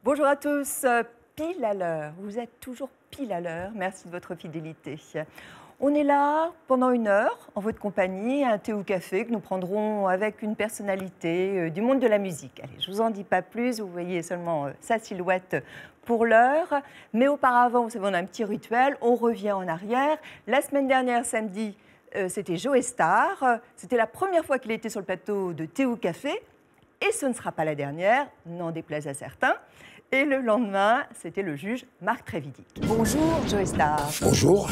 Bonjour à tous, pile à l'heure. Vous êtes toujours pile à l'heure. Merci de votre fidélité. On est là pendant 1 heure en votre compagnie, un thé ou café que nous prendrons avec une personnalité du monde de la musique. Allez, je ne vous en dis pas plus, vous voyez seulement sa silhouette pour l'heure. Mais auparavant, vous savez, on a un petit rituel, on revient en arrière. La semaine dernière, samedi, c'était Joe Star. C'était la première fois qu'il était sur le plateau de thé ou café. Et ce ne sera pas la dernière, n'en déplaise à certains. Et le lendemain, c'était le juge Marc Trévidic. Bonjour, Joe Star. Bonjour.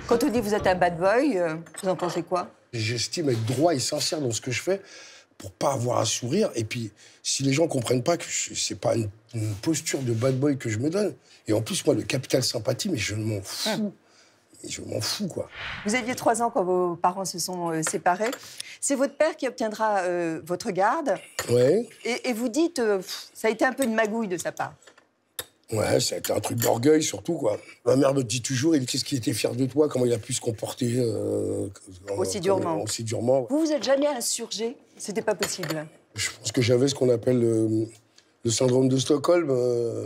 Quand on dit que vous êtes un bad boy, vous en pensez quoi? J'estime être droit et sincère dans ce que je fais pour pas avoir à sourire. Et puis, si les gens comprennent pas que c'est pas une posture de bad boy que je me donne. Et en plus, moi, le capital sympathie, mais je m'en fous. Je m'en fous, quoi. Vous aviez 3 ans quand vos parents se sont séparés. C'est votre père qui obtiendra votre garde. Ouais. Et vous dites, ça a été un peu une magouille de sa part. Ouais, ça a été un truc d'orgueil, surtout, quoi. Ma mère me dit toujours, qu'est-ce qu'il était fier de toi, comment il a pu se comporter aussi durement. Aussi durement. Vous êtes jamais insurgé? C'était pas possible. Je pense que j'avais ce qu'on appelle le syndrome de Stockholm,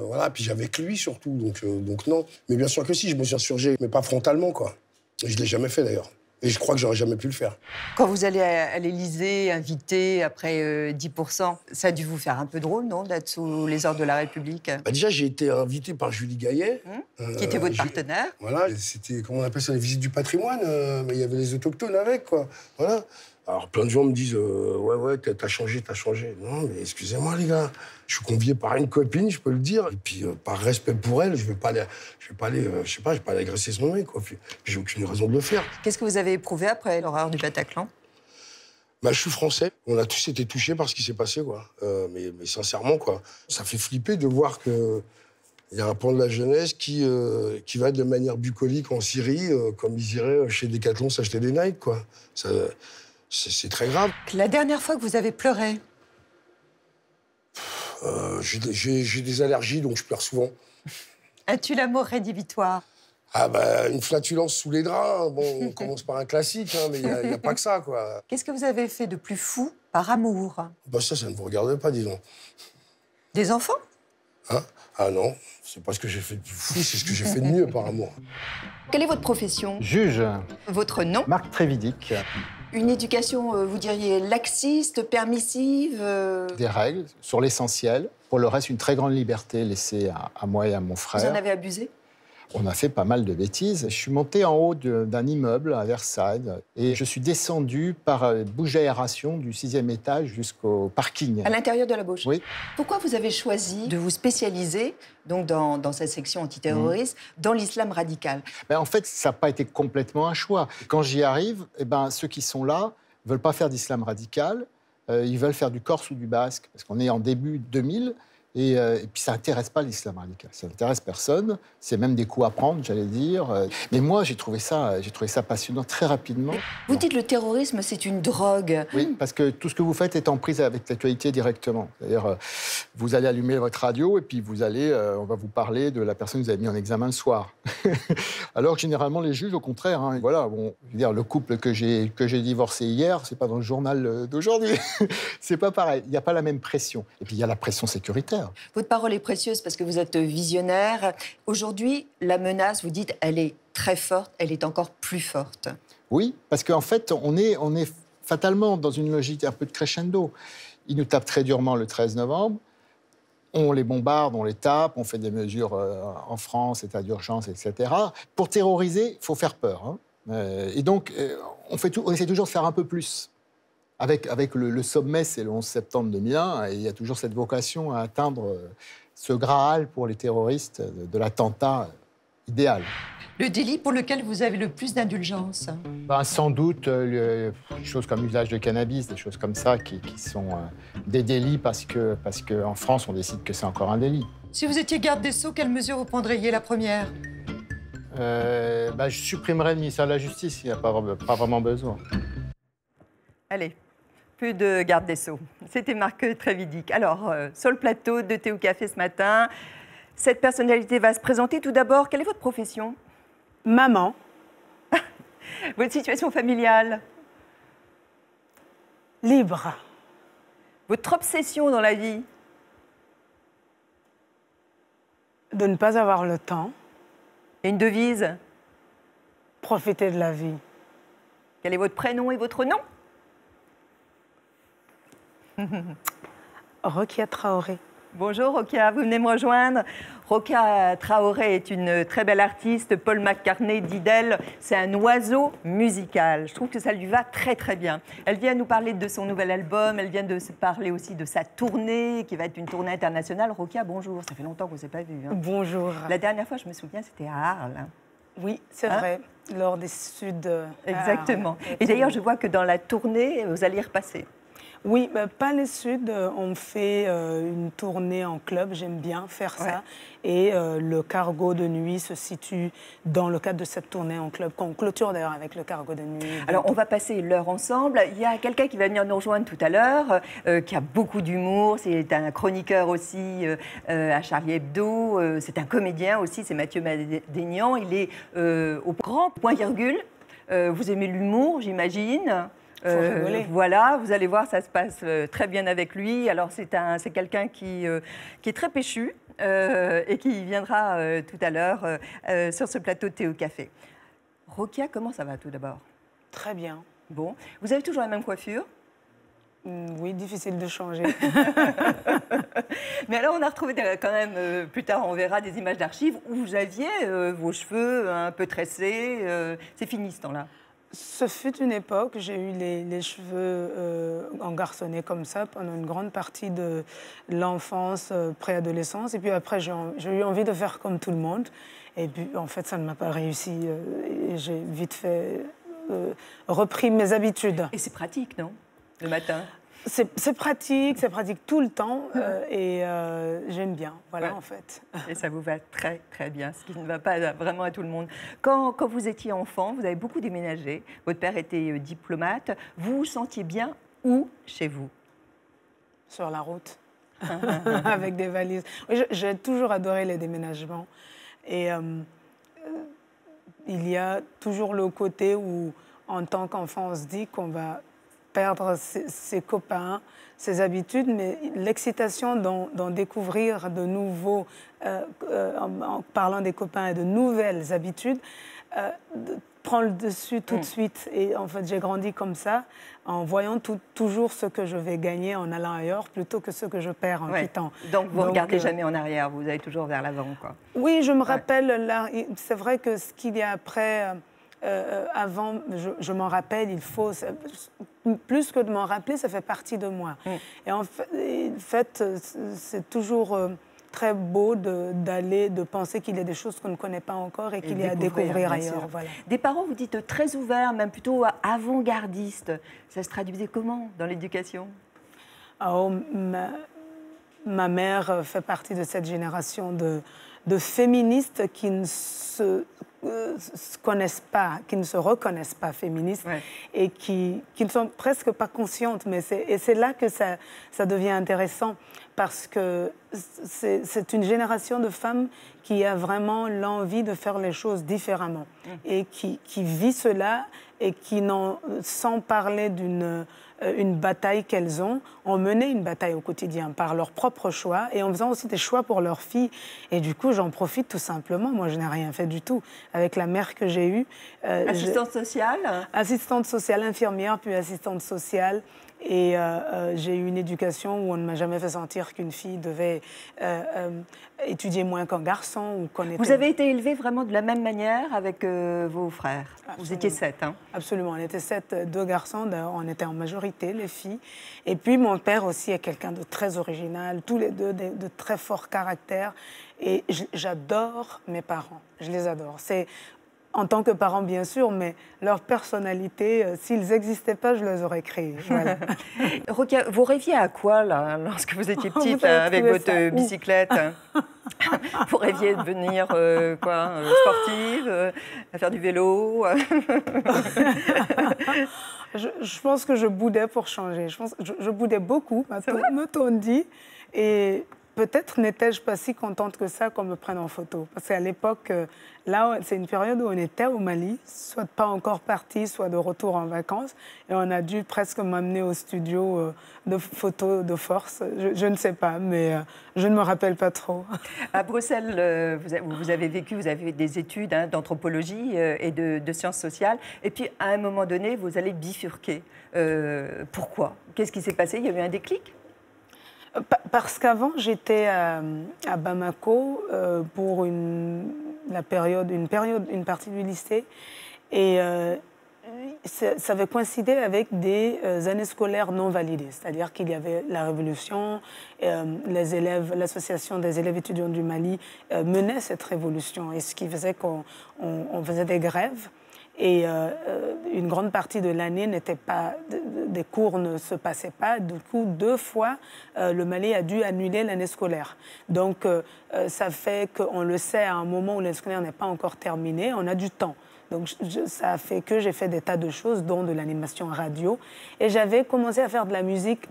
voilà, puis j'avais que lui surtout, donc non. Mais bien sûr que si, je me suis insurgé, mais pas frontalement, quoi. Et je l'ai jamais fait, d'ailleurs. Et je crois que j'aurais jamais pu le faire. Quand vous allez à l'Élysée, invité après 10%, ça a dû vous faire un peu drôle, non, d'être sous les ordres de la République? Bah déjà, j'ai été invité par Julie Gaillet. Qui était votre partenaire. Voilà, c'était, comment on appelle ça, les visites du patrimoine, mais il y avait les autochtones avec, quoi. Voilà. Alors, plein de gens me disent, ouais, t'as changé. Non, mais excusez-moi, les gars, je suis convié par une copine, je peux le dire. Et puis, par respect pour elle, je vais pas aller, je sais pas, je vais pas aller agresser ce mec, quoi. Puis j'ai aucune raison de le faire. Qu'est-ce que vous avez éprouvé après l'horreur du Bataclan? Bah, je suis français. On a tous été touchés par ce qui s'est passé, quoi. Mais sincèrement, quoi. Ça fait flipper de voir que il y a un pan de la jeunesse qui va de manière bucolique en Syrie, comme ils iraient chez Decathlon s'acheter des Nike, quoi. C'est très grave. La dernière fois que vous avez pleuré? J'ai des allergies, donc je pleure souvent. As-tu l'amour rédhibitoire? Ah bah, une flatulence sous les draps, hein. Bon, on commence par un classique, hein, mais il n'y a pas que ça, quoi. Qu'est-ce que vous avez fait de plus fou par amour? Bah ça ne vous regarde pas, disons. Des enfants? Hein? Ah non, c'est pas ce que j'ai fait de plus fou, c'est ce que j'ai fait de mieux par amour. Quelle est votre profession? Juge. Votre nom? Marc Trévidic. Une éducation, vous diriez, laxiste, permissive? Des règles sur l'essentiel. Pour le reste, une très grande liberté laissée à moi et à mon frère. Vous en avez abusé? On a fait pas mal de bêtises. Je suis monté en haut d'un immeuble à Versailles et je suis descendu par bouche d'aération du 6e étage jusqu'au parking. À l'intérieur de la bouche? Oui. Pourquoi vous avez choisi de vous spécialiser, donc dans cette section antiterroriste, dans l'islam radical? En fait, ça n'a pas été complètement un choix. Quand j'y arrive, ceux qui sont là ne veulent pas faire d'islam radical, ils veulent faire du corse ou du basque, parce qu'on est en début 2000. Et puis ça n'intéresse pas l'islam radical, ça n'intéresse personne, c'est même des coups à prendre, j'allais dire. Mais moi, j'ai trouvé ça passionnant très rapidement. Vous dites le terrorisme, c'est une drogue. Oui, parce que tout ce que vous faites est en prise avec l'actualité directement. C'est-à-dire, vous allez allumer votre radio et puis on va vous parler de la personne que vous avez mis en examen le soir. Alors que généralement, les juges, au contraire, hein, voilà, bon, je veux dire, le couple que j'ai divorcé hier, c'est pas dans le journal d'aujourd'hui. C'est pas pareil, il n'y a pas la même pression. Et puis il y a la pression sécuritaire. Votre parole est précieuse parce que vous êtes visionnaire. Aujourd'hui, la menace, vous dites, elle est très forte, elle est encore plus forte. Oui, parce qu'en fait, on est fatalement dans une logique un peu de crescendo. Ils nous tapent très durement le 13 novembre. On les bombarde, on les tape, on fait des mesures en France, état d'urgence, etc. Pour terroriser, il faut faire peur. Hein. Et donc, on essaie toujours de faire un peu plus. Avec le sommet, c'est le 11 septembre 2001, et il y a toujours cette vocation à atteindre ce Graal pour les terroristes de l'attentat idéal. Le délit pour lequel vous avez le plus d'indulgence? Sans doute, des choses comme l'usage de cannabis, des choses comme ça qui sont des délits parce qu'en France, on décide que c'est encore un délit. Si vous étiez garde des Sceaux, quelle mesure vous prendriez la première? Je supprimerais le ministère de la Justice, il n'y a pas vraiment besoin. Allez. Plus de garde des Sceaux. C'était Marc Trévidic. Alors, sur le plateau de Thé ou Café ce matin, cette personnalité va se présenter. Tout d'abord, quelle est votre profession? Maman. Votre situation familiale? Libre. Votre obsession dans la vie? De ne pas avoir le temps. Et une devise? Profiter de la vie. Quel est votre prénom et votre nom? Rokia Traoré. Bonjour Rokia, vous venez me rejoindre. Rokia Traoré est une très belle artiste. Paul McCartney dit d'elle, c'est un oiseau musical. Je trouve que ça lui va très très bien. Elle vient nous parler de son nouvel album, elle vient de se parler aussi de sa tournée, qui va être une tournée internationale. Rokia, bonjour, ça fait longtemps qu'on ne s'est pas vu. Hein. Bonjour. La dernière fois, je me souviens, c'était à Arles. Oui, c'est vrai, lors des Suds. Exactement. Et d'ailleurs, je vois que dans la tournée, vous allez y repasser. Oui, pas les Suds. On fait une tournée en club. J'aime bien faire ça. Et le Cargo de nuit se situe dans le cadre de cette tournée en club, qu'on clôture d'ailleurs avec le Cargo de nuit. Alors, on va passer l'heure ensemble. Il y a quelqu'un qui va venir nous rejoindre tout à l'heure, qui a beaucoup d'humour. C'est un chroniqueur aussi à Charlie Hebdo. C'est un comédien aussi, c'est Mathieu Madénian. Il est au grand point-virgule. Vous aimez l'humour, j'imagine. Voilà, vous allez voir, ça se passe très bien avec lui. Alors, c'est quelqu'un qui est très péchu et qui viendra tout à l'heure sur ce plateau de Thé au Café. Rokia, comment ça va tout d'abord? Très bien. Bon, vous avez toujours la même coiffure? Oui, difficile de changer. Mais alors, on a retrouvé quand même, plus tard, on verra des images d'archives où vous aviez vos cheveux un peu tressés. C'est fini ce temps-là? Ce fut une époque, j'ai eu les cheveux engarçonnés comme ça pendant une grande partie de l'enfance, préadolescence. Et puis après, j'ai eu envie de faire comme tout le monde. Et puis, en fait, ça ne m'a pas réussi. Et j'ai vite fait repris mes habitudes. Et c'est pratique, non? Le matin? C'est pratique tout le temps et j'aime bien, voilà en fait. Et ça vous va très très bien, ce qui ne va pas vraiment à tout le monde. Quand vous étiez enfant, vous avez beaucoup déménagé, votre père était diplomate, vous vous sentiez bien où chez vous? Sur la route, avec des valises. Oui, j'ai toujours adoré les déménagements et il y a toujours le côté où, en tant qu'enfant, on se dit qu'on va perdre ses copains, ses habitudes, mais l'excitation d'en découvrir de nouveaux, en parlant des copains et de nouvelles habitudes, prend le dessus tout de suite. Et en fait, j'ai grandi comme ça, en voyant toujours ce que je vais gagner en allant ailleurs, plutôt que ce que je perds en quittant. Donc, vous ne regardez jamais en arrière, vous allez toujours vers l'avant, quoi. Oui, je me rappelle, c'est vrai que ce qu'il y a après... avant, je m'en rappelle, plus que de m'en rappeler, ça fait partie de moi. Et en fait, c'est toujours très beau de penser qu'il y a des choses qu'on ne connaît pas encore et qu'il y a à découvrir ailleurs. Voilà. Des parents, vous dites, très ouverts, même plutôt avant-gardistes. Ça se traduisait comment dans l'éducation? Ma mère fait partie de cette génération de féministes qui ne se connaissent pas, qui ne se reconnaissent pas féministes et qui ne sont presque pas conscientes. Mais c'est là que ça devient intéressant parce que c'est une génération de femmes qui a vraiment l'envie de faire les choses différemment et qui vit cela et qui, sans parler d'une bataille qu'elles ont mené une bataille au quotidien par leurs propres choix et en faisant aussi des choix pour leurs filles. Et du coup, j'en profite tout simplement. Moi, je n'ai rien fait du tout. Avec la mère que j'ai eue... assistante sociale? Assistante sociale, infirmière, puis assistante sociale. Et j'ai eu une éducation où on ne m'a jamais fait sentir qu'une fille devait étudier moins qu'un garçon. Ou qu'on était... Vous avez été élevée vraiment de la même manière avec vos frères? Absolument. Vous étiez 7, hein? Absolument, on était 7, 2 garçons, on était en majorité, les filles. Et puis mon père aussi est quelqu'un de très original, tous les deux de très fort caractère. Et j'adore mes parents, je les adore. C'est... En tant que parents, bien sûr, mais leur personnalité, s'ils n'existaient pas, je les aurais créés. Voilà. Rokia, vous rêviez à quoi, là, lorsque vous étiez petite, avec votre bicyclette? Vous rêviez de devenir sportive, à faire du vélo? Je pense que je boudais pour changer. Je boudais beaucoup, m'a-t-on dit. Et peut-être n'étais-je pas si contente que ça qu'on me prenne en photo. Parce qu'à l'époque, là, c'est une période où on était au Mali, soit pas encore parti, soit de retour en vacances. Et on a dû presque m'amener au studio de photos de force. Je ne sais pas, mais je ne me rappelle pas trop. À Bruxelles, vous avez vécu, vous avez fait des études d'anthropologie et de sciences sociales. Et puis, à un moment donné, vous allez bifurquer. Pourquoi? Qu'est-ce qui s'est passé? Il y a eu un déclic? Parce qu'avant, j'étais à Bamako pour une partie du lycée. Et ça avait coïncidé avec des années scolaires non validées. C'est-à-dire qu'il y avait la révolution, les élèves, l'association des élèves étudiants du Mali menait cette révolution. Et ce qui faisait qu'on faisait des grèves. Et une grande partie de l'année n'était pas, des cours ne se passaient pas. Du coup, 2 fois, le Mali a dû annuler l'année scolaire. Donc, ça fait qu'on le sait à un moment où l'année scolaire n'est pas encore terminée, on a du temps. Donc, ça a fait que j'ai fait des tas de choses, dont de l'animation radio. Et j'avais commencé à faire de la musique,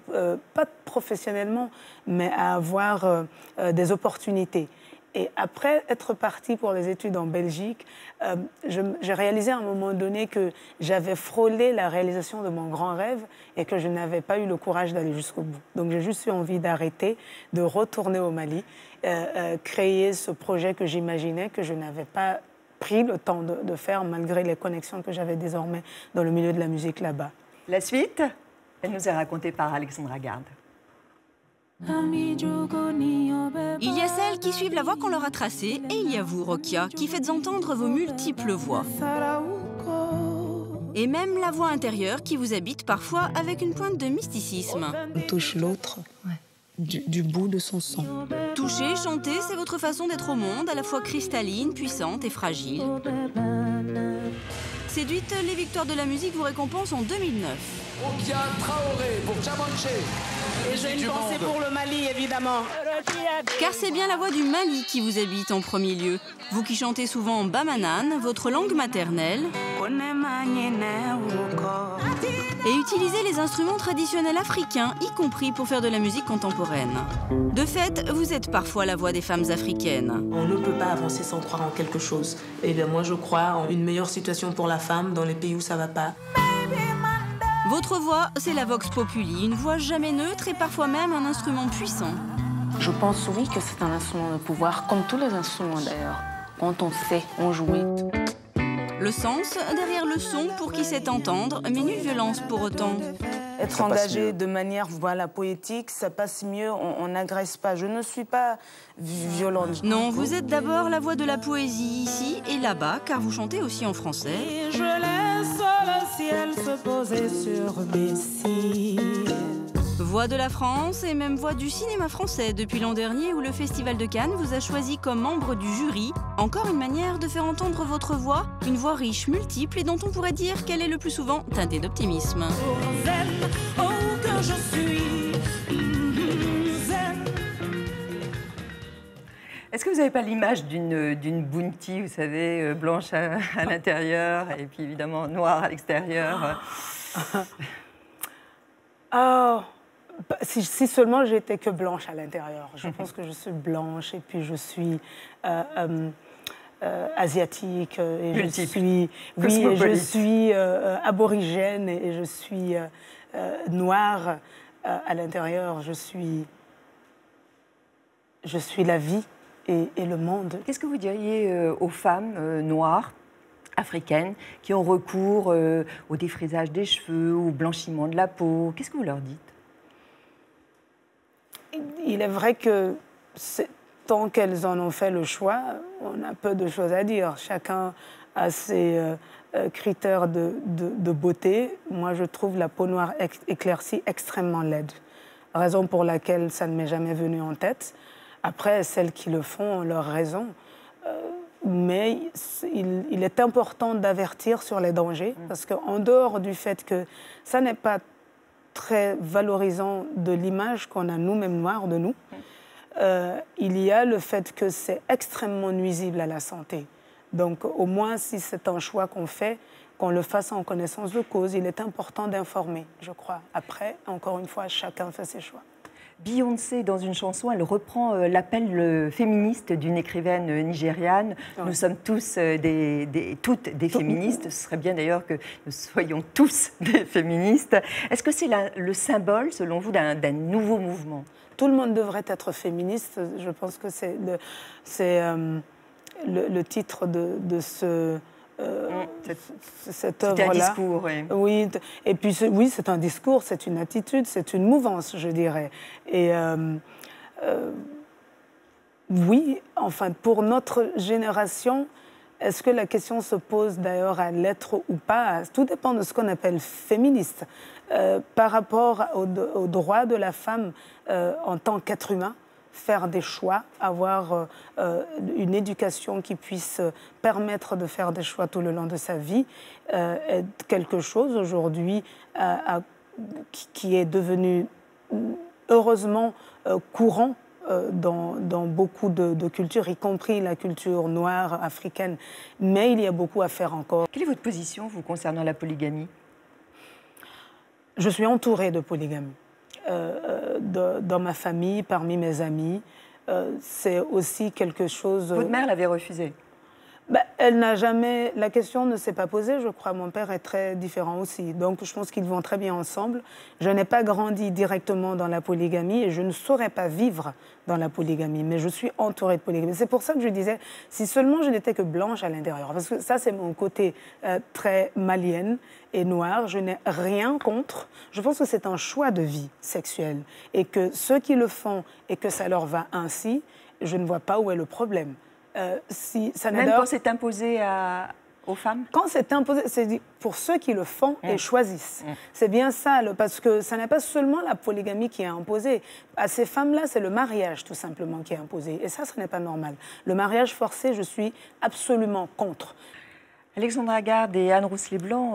pas professionnellement, mais à avoir des opportunités. Et après être partie pour les études en Belgique, j'ai réalisé à un moment donné que j'avais frôlé la réalisation de mon grand rêve et que je n'avais pas eu le courage d'aller jusqu'au bout. Donc j'ai juste eu envie d'arrêter, de retourner au Mali, créer ce projet que j'imaginais, que je n'avais pas pris le temps de faire malgré les connexions que j'avais désormais dans le milieu de la musique là-bas. La suite, elle nous est racontée par Alexandra Garde. Il y a celles qui suivent la voie qu'on leur a tracée et il y a vous, Rokia, qui faites entendre vos multiples voix. Et même la voix intérieure qui vous habite parfois avec une pointe de mysticisme. On touche l'autre du bout de son son. Toucher, chanter, c'est votre façon d'être au monde, à la fois cristalline, puissante et fragile. Séduite, les victoires de la musique vous récompensent en 2009. Rokia Traoré pour Djamanché. Et j'ai une pensée pour le Mali, évidemment. Car c'est bien la voix du Mali qui vous habite en premier lieu. Vous qui chantez souvent en bamanan, votre langue maternelle, et utilisez les instruments traditionnels africains, y compris pour faire de la musique contemporaine. De fait, vous êtes parfois la voix des femmes africaines. On ne peut pas avancer sans croire en quelque chose. Et bien moi, je crois en une meilleure situation pour la femme dans les pays où ça ne va pas. Votre voix, c'est la vox populi, une voix jamais neutre et parfois même un instrument puissant. Je pense, oui, que c'est un instrument de pouvoir, comme tous les instruments d'ailleurs. Quand on sait, on jouit. Le sens derrière le son pour qui sait entendre, mais nulle violence pour autant. Être engagé de manière poétique, ça passe mieux, on n'agresse pas. Je ne suis pas violente. Non, vous êtes d'abord la voix de la poésie ici et là-bas, car vous chantez aussi en français. Et je laisse le ciel se poser sur mes cils. Voix de la France et même voix du cinéma français depuis l'an dernier où le Festival de Cannes vous a choisi comme membre du jury. Encore une manière de faire entendre votre voix, une voix riche, multiple et dont on pourrait dire qu'elle est le plus souvent teintée d'optimisme. Est-ce que vous n'avez pas l'image d'une bounty, vous savez, blanche à l'intérieur et puis évidemment noire à l'extérieur? Oh, si seulement j'étais que blanche à l'intérieur. Je pense que je suis blanche et puis je suis asiatique et je suis aborigène et je suis noire à l'intérieur. Je suis la vie et le monde. Qu'est-ce que vous diriez aux femmes noires africaines qui ont recours au défrisage des cheveux, au blanchiment de la peau? Qu'est-ce que vous leur dites? Il est vrai que tant qu'elles en ont fait le choix, on a peu de choses à dire. Chacun a ses critères de beauté. Moi, je trouve la peau noire éclaircie extrêmement laide. Raison pour laquelle ça ne m'est jamais venu en tête. Après, celles qui le font ont leur raison. Mais il est important d'avertir sur les dangers, parce qu'en dehors du fait que ça n'est pas très valorisant de l'image qu'on a nous-mêmes noirs de nous, il y a le fait que c'est extrêmement nuisible à la santé. Donc au moins, si c'est un choix qu'on fait, qu'on le fasse en connaissance de cause, il est important d'informer, je crois. Après, encore une fois, chacun fait ses choix. Beyoncé, dans une chanson, elle reprend l'appel féministe d'une écrivaine nigériane. Ouais. Nous sommes tous toutes des féministes. Ce serait bien d'ailleurs que nous soyons tous des féministes. Est-ce que c'est le symbole, selon vous, d'un nouveau mouvement? Tout le monde devrait être féministe. Je pense que c'est le titre de cette œuvre-là. C'est un discours, oui. Oui, et puis oui, c'est un discours, c'est une attitude, c'est une mouvance, je dirais. Et oui, enfin, pour notre génération, est-ce que la question se pose d'ailleurs à l'être ou pas? Tout dépend de ce qu'on appelle féministe. Par rapport au droit de la femme en tant qu'être humain, faire des choix, avoir une éducation qui puisse permettre de faire des choix tout le long de sa vie, est quelque chose aujourd'hui qui est devenu heureusement courant dans beaucoup de cultures, y compris la culture noire africaine. Mais il y a beaucoup à faire encore. Quelle est votre position, vous, concernant la polygamie? Je suis entourée de polygamie. Dans ma famille, parmi mes amis, c'est aussi quelque chose... Votre mère l'avait refusé? Elle n'a jamais... La question ne s'est pas posée, je crois. Mon père est très différent aussi. Donc, je pense qu'ils vont très bien ensemble. Je n'ai pas grandi directement dans la polygamie et je ne saurais pas vivre dans la polygamie. Mais je suis entourée de polygamie. C'est pour ça que je disais, si seulement je n'étais que blanche à l'intérieur. Parce que ça, c'est mon côté très malienne et noire. Je n'ai rien contre. Je pense que c'est un choix de vie sexuelle. Et que ceux qui le font et que ça leur va ainsi, je ne vois pas où est le problème. Même quand c'est imposé aux femmes? Quand c'est imposé, c'est pour ceux qui le font et choisissent. C'est bien ça, parce que ça n'est pas seulement la polygamie qui est imposée. À ces femmes-là, c'est le mariage, tout simplement, qui est imposé. Et ça, ce n'est pas normal. Le mariage forcé, je suis absolument contre. Alexandra Garde et Anne Rousselet-Blanc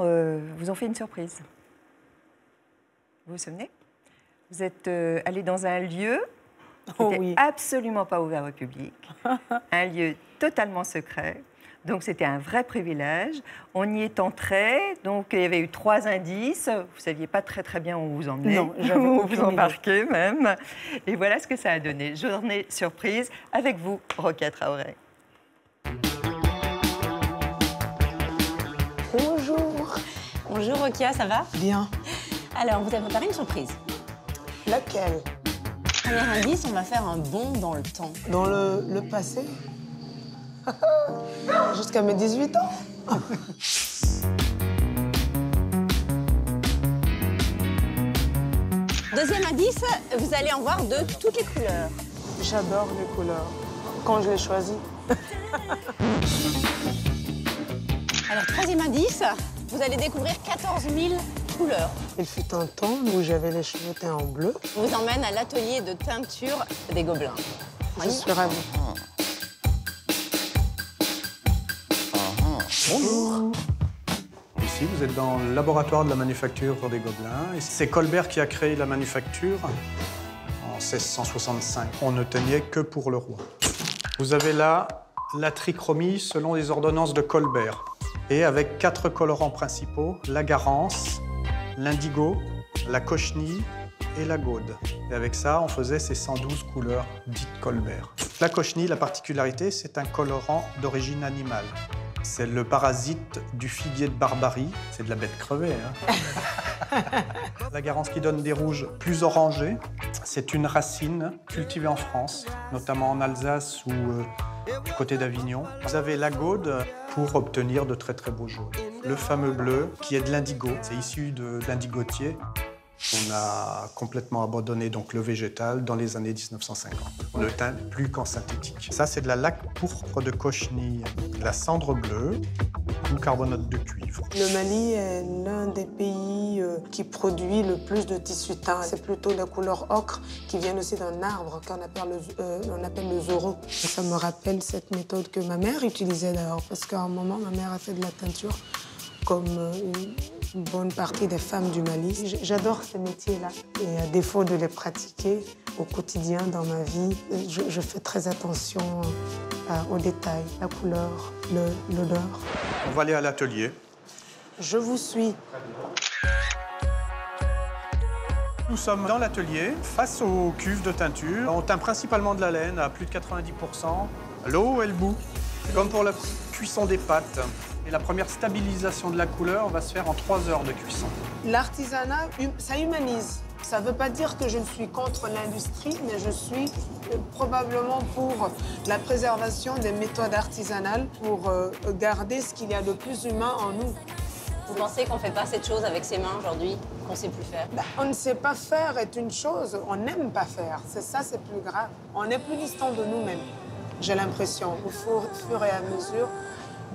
vous ont fait une surprise. Vous vous souvenez? Vous êtes allés dans un lieu... qui n'était absolument pas ouvert au public, un lieu totalement secret. Donc, c'était un vrai privilège. On y est entré, donc il y avait eu 3 indices. Vous ne saviez pas très bien où vous emmenez, où vous embarquez même. Et voilà ce que ça a donné. Journée surprise avec vous, Rokia Traoré. Bonjour. Bonjour Rokia, ça va? Bien. Alors, on vous a préparé une surprise. Laquelle? Premier indice, on va faire un bond dans le temps. Dans le passé? Jusqu'à mes 18 ans. Deuxième indice, vous allez en voir de toutes les couleurs. J'adore les couleurs, quand je les choisis. Alors, troisième indice, vous allez découvrir 14 000 couleurs. Il fut un temps où j'avais les cheveux teints en bleu. On vous emmène à l'atelier de teinture des Gobelins. Je suis ravie. Bonjour. Ici, vous êtes dans le laboratoire de la manufacture des Gobelins. C'est Colbert qui a créé la manufacture en 1665. On ne teignait que pour le roi. Vous avez là la trichromie selon les ordonnances de Colbert. Et avec 4 colorants principaux, la garance, l'indigo, la cochenille et la gaude. Et avec ça, on faisait ces 112 couleurs dites Colbert. La cochenille, la particularité, c'est un colorant d'origine animale. C'est le parasite du figuier de Barbarie. C'est de la bête crevée, hein. La garance qui donne des rouges plus orangés, c'est une racine cultivée en France, notamment en Alsace ou du côté d'Avignon. Vous avez la gaude pour obtenir de très beaux jaunes. Le fameux bleu qui est de l'indigo, c'est issu de l'indigotier. On a complètement abandonné donc le végétal dans les années 1950. On ne teint plus qu'en synthétique. Ça, c'est de la laque pourpre de cochenille, de la cendre bleue ou carbonate de cuivre. Le Mali est l'un des pays qui produit le plus de tissus teints. C'est plutôt la couleur ocre qui vient aussi d'un arbre qu'on appelle le zoro. Ça me rappelle cette méthode que ma mère utilisait d'ailleurs, parce qu'à un moment, ma mère a fait de la teinture comme une bonne partie des femmes du Mali. J'adore ces métiers-là. Et à défaut de les pratiquer au quotidien dans ma vie, je fais très attention aux détails, la couleur, l'odeur. On va aller à l'atelier. Je vous suis. Nous sommes dans l'atelier, face aux cuves de teinture. On teint principalement de la laine à plus de 90%. L'eau et le bout. C'est comme pour la cuisson des pâtes. Et la première stabilisation de la couleur va se faire en 3 heures de cuisson. L'artisanat, ça humanise. Ça ne veut pas dire que je ne suis contre l'industrie, mais je suis probablement pour la préservation des méthodes artisanales, pour garder ce qu'il y a de plus humain en nous. Vous pensez qu'on ne fait pas cette chose avec ses mains aujourd'hui, qu'on ne sait plus faire? On ne sait pas faire est une chose, on n'aime pas faire. C'est ça, c'est plus grave. On est plus distant de nous-mêmes, j'ai l'impression, au fur et à mesure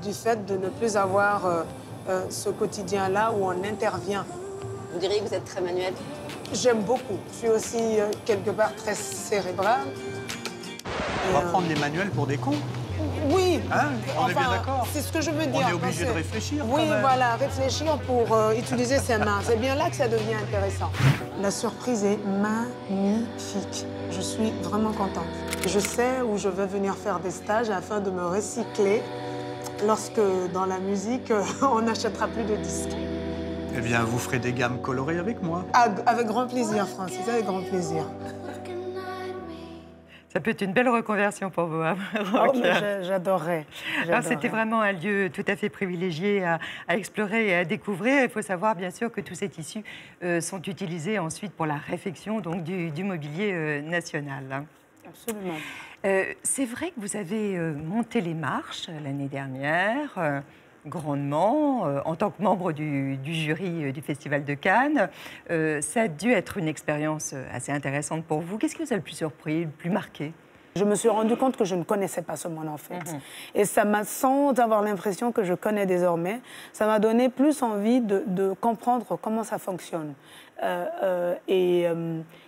du fait de ne plus avoir ce quotidien-là où on intervient. Vous diriez que vous êtes très manuel? J'aime beaucoup. Je suis aussi quelque part très cérébrale. On va prendre les manuels pour des cons. Oui. Hein? On est bien d'accord. C'est ce que je veux dire. On est obligé de réfléchir. Oui, quand même. voilà, réfléchir pour utiliser ses mains. C'est bien là que ça devient intéressant. La surprise est magnifique. Je suis vraiment contente. Je sais où je veux venir faire des stages afin de me recycler lorsque, dans la musique, on n'achètera plus de disques. Eh bien, vous ferez des gammes colorées avec moi. Avec grand plaisir, Francis, avec grand plaisir. Ça peut être une belle reconversion pour vous, hein, oh, j'adorerais. C'était vraiment un lieu tout à fait privilégié à explorer et à découvrir. Il faut savoir, bien sûr, que tous ces tissus sont utilisés ensuite pour la réfection donc, du mobilier national. Absolument. C'est vrai que vous avez monté les marches l'année dernière, grandement, en tant que membre du jury du Festival de Cannes. Ça a dû être une expérience assez intéressante pour vous. Qu'est-ce qui vous a le plus surpris, le plus marqué? Je me suis rendu compte que je ne connaissais pas ce monde, en fait. Et ça m'a, sans avoir l'impression que je connais désormais, ça m'a donné plus envie de comprendre comment ça fonctionne.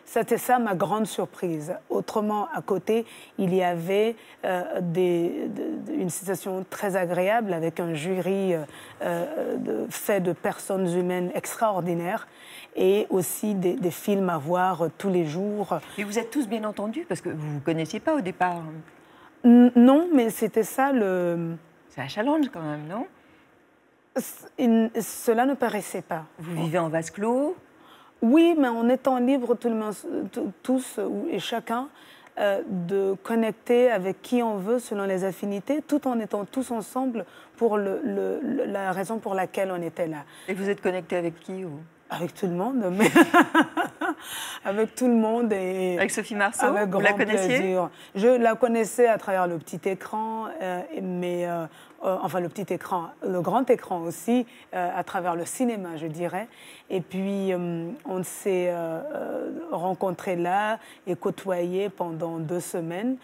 C'était ça ma grande surprise. Autrement, à côté, il y avait une situation très agréable avec un jury fait de personnes humaines extraordinaires et aussi des films à voir tous les jours. Et vous êtes tous bien entendus parce que vous ne vous connaissiez pas au départ? Non, mais c'était ça le... C'est un challenge quand même, non? Cela ne paraissait pas. Vous vivez en vase clos? Oui, mais en étant libre, tous et chacun, de connecter avec qui on veut selon les affinités, tout en étant tous ensemble pour la raison pour laquelle on était là. Et vous êtes connecté avec qui ou... Avec tout le monde, mais avec tout le monde et avec Sophie Marceau, avec vous la connaissiez? Plaisir. Je la connaissais à travers le petit écran, mais enfin le petit écran, le grand écran aussi, à travers le cinéma, je dirais. Et puis on s'est rencontrés là et côtoyés pendant 2 semaines.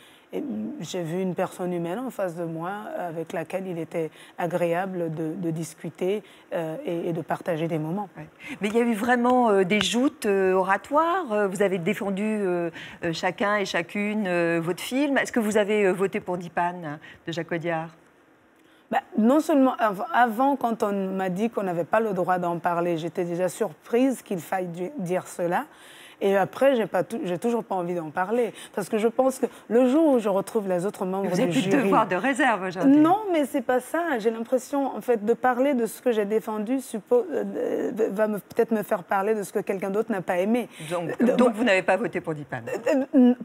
J'ai vu une personne humaine en face de moi avec laquelle il était agréable de discuter et de partager des moments. Ouais. Mais il y a eu vraiment des joutes oratoires. Vous avez défendu chacun et chacune votre film. Est-ce que vous avez voté pour Dipan de Jacques Audiard? Non seulement avant, quand on m'a dit qu'on n'avait pas le droit d'en parler, j'étais déjà surprise qu'il faille dire cela. Et après, j'ai toujours pas envie d'en parler. Parce que je pense que le jour où je retrouve les autres membres du jury... Vous avez plus de devoir de réserve aujourd'hui. Non, mais c'est pas ça. J'ai l'impression, en fait, de parler de ce que j'ai défendu va peut-être me faire parler de ce que quelqu'un d'autre n'a pas aimé. Donc vous n'avez pas voté pour Dipan?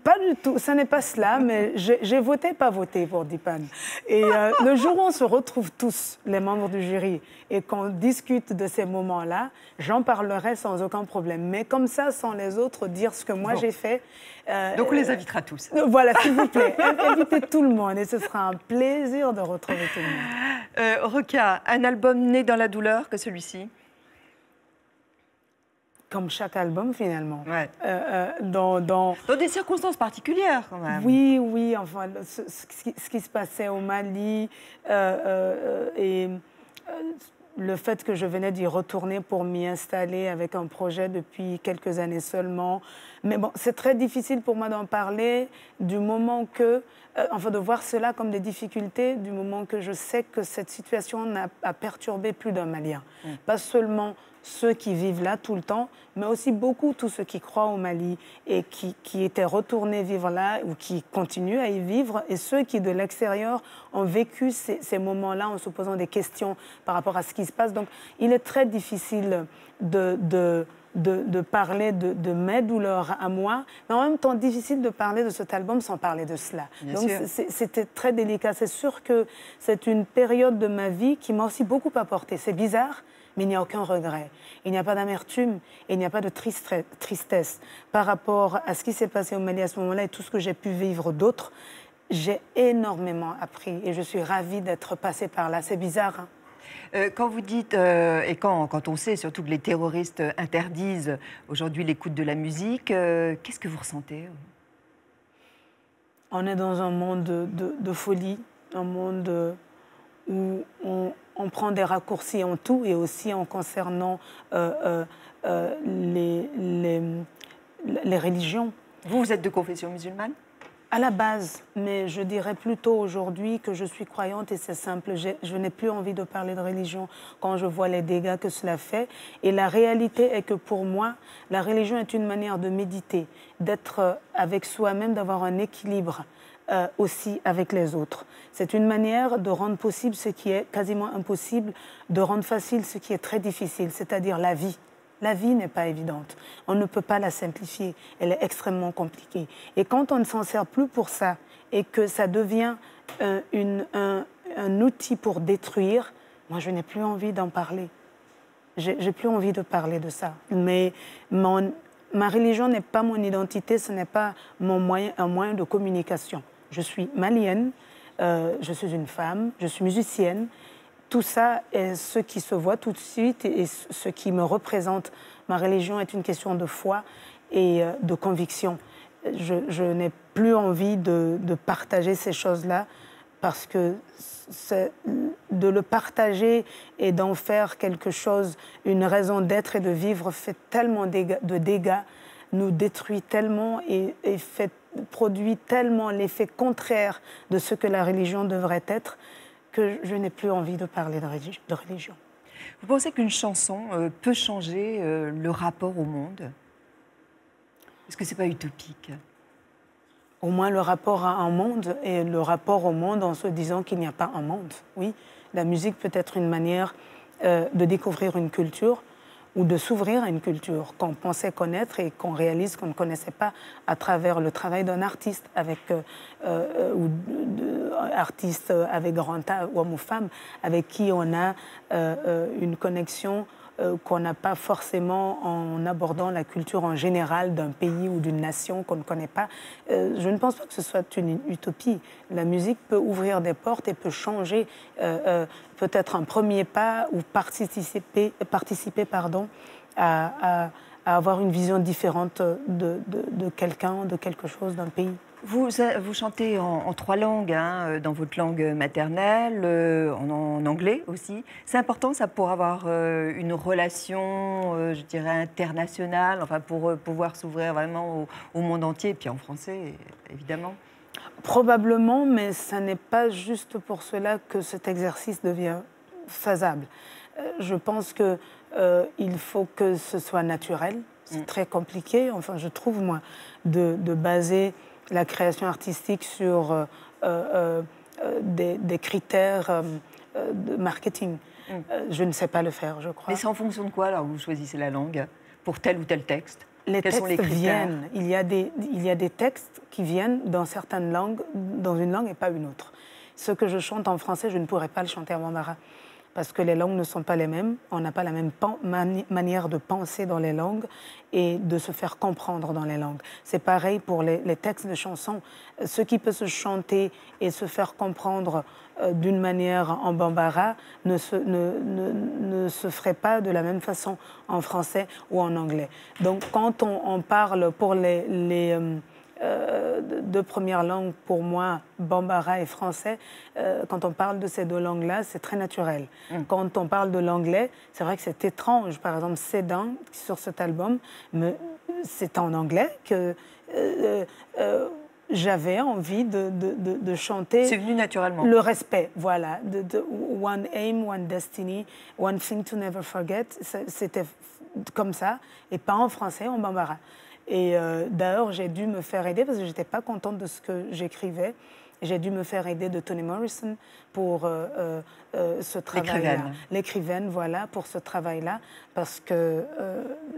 Pas du tout. Ça n'est pas cela, mais j'ai voté, pas voté pour Dipan. Et le jour où on se retrouve tous, les membres du jury, et qu'on discute de ces moments-là, j'en parlerai sans aucun problème. Mais comme ça, sans les autres dire ce que moi j'ai fait. Donc on les invitera tous. Voilà, s'il vous plaît, invitez tout le monde et ce sera un plaisir de retrouver tout le monde. Rokia, un album né dans la douleur que celui-ci? Comme chaque album, finalement. Ouais. Dans des circonstances particulières, quand même. Oui, oui, enfin, ce qui se passait au Mali et le fait que je venais d'y retourner pour m'y installer avec un projet depuis quelques années seulement. Mais bon, c'est très difficile pour moi d'en parler du moment que... enfin, de voir cela comme des difficultés du moment que je sais que cette situation a perturbé plus d'un Malien. Pas seulement ceux qui vivent là tout le temps, mais aussi beaucoup tous ceux qui croient au Mali et qui étaient retournés vivre là ou qui continuent à y vivre, et ceux qui, de l'extérieur, ont vécu ces moments-là en se posant des questions par rapport à ce qui se passe. Donc, il est très difficile de parler de mes douleurs à moi, mais en même temps difficile de parler de cet album sans parler de cela. Donc c'était très délicat. C'est sûr que c'est une période de ma vie qui m'a aussi beaucoup apporté. C'est bizarre, mais il n'y a aucun regret. Il n'y a pas d'amertume et il n'y a pas de tristesse par rapport à ce qui s'est passé au Mali à ce moment-là et tout ce que j'ai pu vivre d'autre. J'ai énormément appris et je suis ravie d'être passée par là. C'est bizarre, hein? Quand vous dites, et quand on sait surtout que les terroristes interdisent aujourd'hui l'écoute de la musique, qu'est-ce que vous ressentez? On est dans un monde de folie, un monde où on prend des raccourcis en tout et aussi en concernant les religions. Vous êtes de confession musulmane? À la base, mais je dirais plutôt aujourd'hui que je suis croyante et c'est simple. Je n'ai plus envie de parler de religion quand je vois les dégâts que cela fait. Et la réalité est que pour moi, la religion est une manière de méditer, d'être avec soi-même, d'avoir un équilibre aussi avec les autres. C'est une manière de rendre possible ce qui est quasiment impossible, de rendre facile ce qui est très difficile, c'est-à-dire la vie. La vie n'est pas évidente. On ne peut pas la simplifier. Elle est extrêmement compliquée. Et quand on ne s'en sert plus pour ça et que ça devient un outil pour détruire, moi, je n'ai plus envie d'en parler. J'ai plus envie de parler de ça. Mais ma religion n'est pas mon identité, ce n'est pas un moyen de communication. Je suis malienne, je suis une femme, je suis musicienne. Tout ça est ce qui se voit tout de suite et ce qui me représente. Ma religion est une question de foi et de conviction. Je n'ai plus envie de partager ces choses-là parce que de le partager et d'en faire quelque chose, une raison d'être et de vivre, fait tellement de dégâts, nous détruit tellement et produit tellement l'effet contraire de ce que la religion devrait être, que je n'ai plus envie de parler de religion. Vous pensez qu'une chanson peut changer le rapport au monde? Est-ce que ce n'est pas utopique? Au moins le rapport à un monde et le rapport au monde en se disant qu'il n'y a pas un monde. Oui, la musique peut être une manière de découvrir une culture ou de s'ouvrir à une culture qu'on pensait connaître et qu'on réalise qu'on ne connaissait pas à travers le travail d'un artiste artiste avec grand A, homme ou femme, avec qui on a une connexion qu'on n'a pas forcément en abordant la culture en général d'un pays ou d'une nation qu'on ne connaît pas. Je ne pense pas que ce soit une utopie. La musique peut ouvrir des portes et peut changer peut-être un premier pas ou participer à avoir une vision différente de quelqu'un, de quelque chose, d'un pays. Vous chantez en 3 langues, hein, dans votre langue maternelle, en anglais aussi. C'est important, ça, pour avoir une relation, je dirais, internationale, enfin, pour pouvoir s'ouvrir vraiment au monde entier, et puis en français, évidemment. Probablement, mais ce n'est pas juste pour cela que cet exercice devient faisable. Je pense qu'il faut que ce soit naturel. C'est très compliqué, enfin, je trouve, moi, de baser la création artistique sur des critères de marketing. Je ne sais pas le faire, je crois. Mais c'est en fonction de quoi, alors, vous choisissez la langue pour tel ou tel texte? Quels sont les critères? Viennent. Il y a des textes qui viennent dans certaines langues, dans une langue et pas une autre. Ce que je chante en français, je ne pourrais pas le chanter en bambara. Parce que les langues ne sont pas les mêmes, on n'a pas la même manière de penser dans les langues et de se faire comprendre dans les langues. C'est pareil pour les textes de chansons. Ce qui peut se chanter et se faire comprendre d'une manière en bambara ne se ferait pas de la même façon en français ou en anglais. Donc quand on parle pour les 2 premières langues, pour moi, bambara et français, quand on parle de ces 2 langues-là, c'est très naturel. Quand on parle de l'anglais, c'est vrai que c'est étrange. Par exemple, Sedan, sur cet album, c'est en anglais que j'avais envie de chanter. C'est venu naturellement. Le respect, voilà. One aim, one destiny, one thing to never forget. C'était comme ça, et pas en français, en bambara. Et d'ailleurs, j'ai dû me faire aider parce que je n'étais pas contente de ce que j'écrivais. J'ai dû me faire aider de Toni Morrison pour ce travail-là. L'écrivaine, voilà, pour ce travail-là, parce que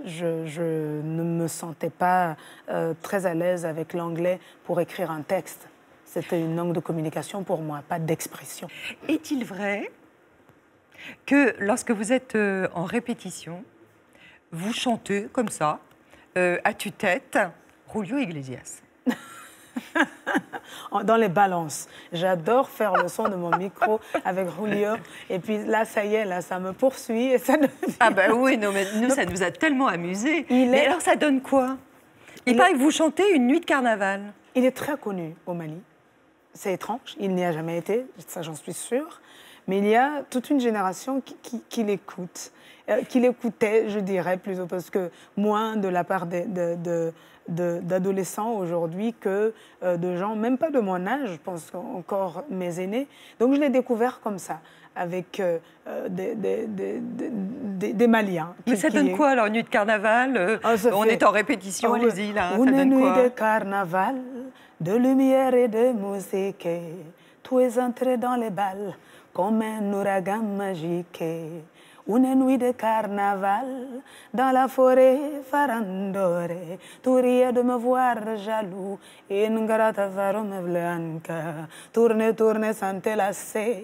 je ne me sentais pas très à l'aise avec l'anglais pour écrire un texte. C'était une langue de communication pour moi, pas d'expression. Est-il vrai que lorsque vous êtes en répétition, vous chantez comme ça, à tue-tête, Julio Iglesias? Dans les balances. J'adore faire le son de mon micro avec Julio. Et puis là, ça y est, là, ça me poursuit. Et ça devient... Ah ben oui, non, mais nous, ça nous a tellement amusés. Mais alors, ça donne quoi? Il paraît que vous chantez une nuit de carnaval. Il est très connu au Mali. C'est étrange, il n'y a jamais été, ça j'en suis sûre. Mais il y a toute une génération qui l'écoute. Qui l'écoutait, je dirais, plutôt, parce que moins de la part d'adolescents aujourd'hui que de gens, même pas de mon âge, je pense encore mes aînés. Donc je l'ai découvert comme ça, avec des Maliens. Mais ça donne quoi alors, nuit de carnaval? On est en répétition, allez-y, là. Ça donne nuit quoi? de carnaval, de lumière et de musique, tout est entré dans les balles comme un ouragan magique. Une nuit de carnaval, dans la forêt farandore, tu riais de me voir jaloux, ingrata varome blanca, tourne, tourne sans te lasser,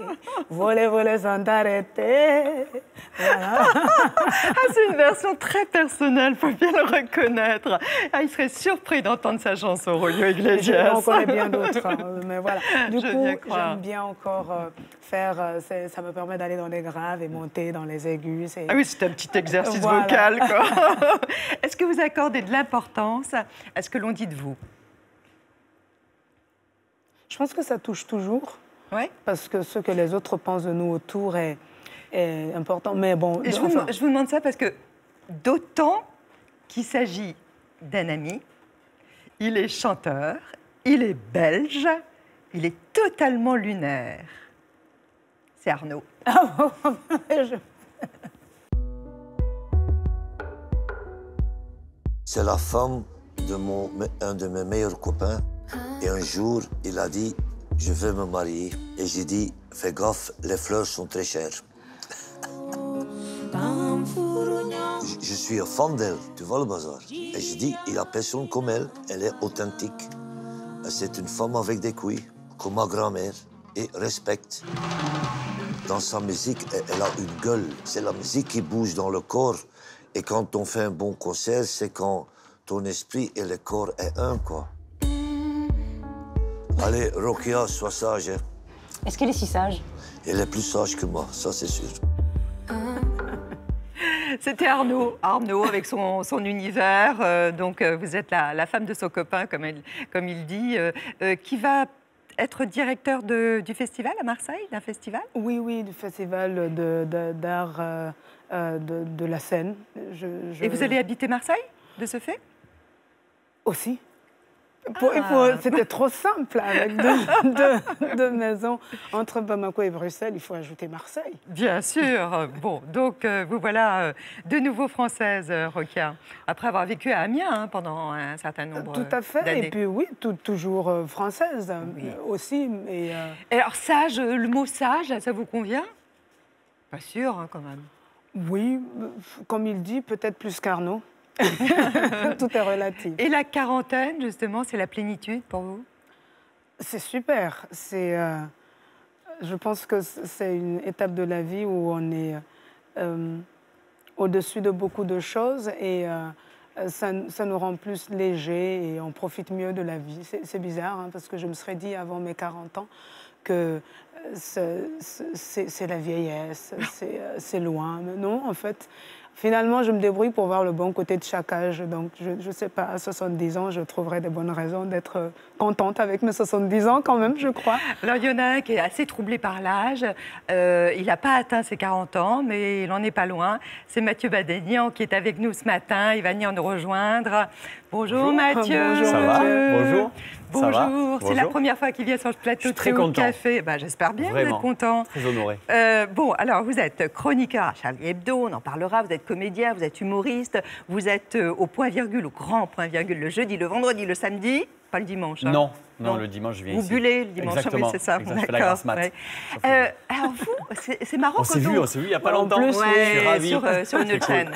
voler, voler sans t'arrêter. Voilà. C'est une version très personnelle, faut bien le reconnaître. Il serait surpris d'entendre sa chanson, Julio Iglesias. On connaît bien d'autres, mais voilà. Du coup, j'aime bien encore faire, ça me permet d'aller dans les graves et monter dans les aigus. Ah oui, c'est un petit exercice vocal, quoi. Est-ce que vous accordez de l'importance à ce que l'on dit de vous? Je pense que ça touche toujours. Oui. Parce que ce que les autres pensent de nous autour est important. Mais bon, je vous demande ça parce que d'autant qu'il s'agit d'un ami, il est chanteur, il est belge, il est totalement lunaire. C'est Arnaud. C'est la femme de un de mes meilleurs copains. Et un jour, il a dit, je veux me marier. Et j'ai dit, fais gaffe, les fleurs sont très chères. Je suis un fan d'elle, tu vois le bazar. Et j'ai dit, il a personne comme elle est authentique. C'est une femme avec des couilles, comme ma grand-mère, et respecte. Dans sa musique, elle a une gueule. C'est la musique qui bouge dans le corps. Et quand on fait un bon concert, c'est quand ton esprit et le corps est un, quoi. Allez, Rokia, sois sage. Hein. Est-ce qu'elle est si sage? Elle est plus sage que moi, ça c'est sûr. C'était Arnaud avec son univers. Donc, vous êtes la femme de son copain, comme il dit, qui va être directeur du festival à Marseille, d'un festival? Oui, du festival d'art de la scène. Et vous allez habiter Marseille, de ce fait? Aussi. C'était trop simple avec deux maisons entre Bamako et Bruxelles. Il faut ajouter Marseille. Bien sûr. Bon, donc vous voilà de nouveau française, Rokia, après avoir vécu à Amiens pendant un certain nombre d'années. Tout à fait. Et puis oui, toujours française aussi. Et alors sage, le mot sage, ça vous convient? Pas sûr, hein, quand même. Oui, comme il dit, peut-être plus qu'Arnaud. Tout est relatif. Et la quarantaine, justement, c'est la plénitude pour vous? C'est super. Je pense que c'est une étape de la vie où on est au-dessus de beaucoup de choses et ça nous rend plus légers et on profite mieux de la vie. C'est bizarre, hein, parce que je me serais dit avant mes 40 ans que c'est la vieillesse, c'est loin. Mais non, en fait, finalement, je me débrouille pour voir le bon côté de chaque âge. Donc, je ne sais pas, à 70 ans, je trouverai des bonnes raisons d'être contente avec mes 70 ans quand même, je crois. Alors, il y en a un qui est assez troublé par l'âge. Il n'a pas atteint ses 40 ans, mais il n'en est pas loin. C'est Mathieu Badénian qui est avec nous ce matin. Il va venir nous rejoindre. Bonjour Mathieu. Bonjour. Ça va? Bonjour. Bonjour, c'est la première fois qu'il vient sur le plateau de Thé ou Café. J'espère bien, vraiment. Vous êtes content. Très honoré. Bon, alors vous êtes chroniqueur à Charlie Hebdo, on en parlera, vous êtes comédien, vous êtes humoriste, vous êtes au point-virgule, au grand point-virgule, le jeudi, le vendredi, le samedi, pas le dimanche. Hein. Non, Non, le dimanche, je viens vous ici. Vous bullez le dimanche, oui, c'est ça. Exactement. Je fais la grasse mat. Ouais. Alors vous, c'est marrant on s'est vu il n'y a pas longtemps. Plus, je suis ravi. Sur une autre chaîne.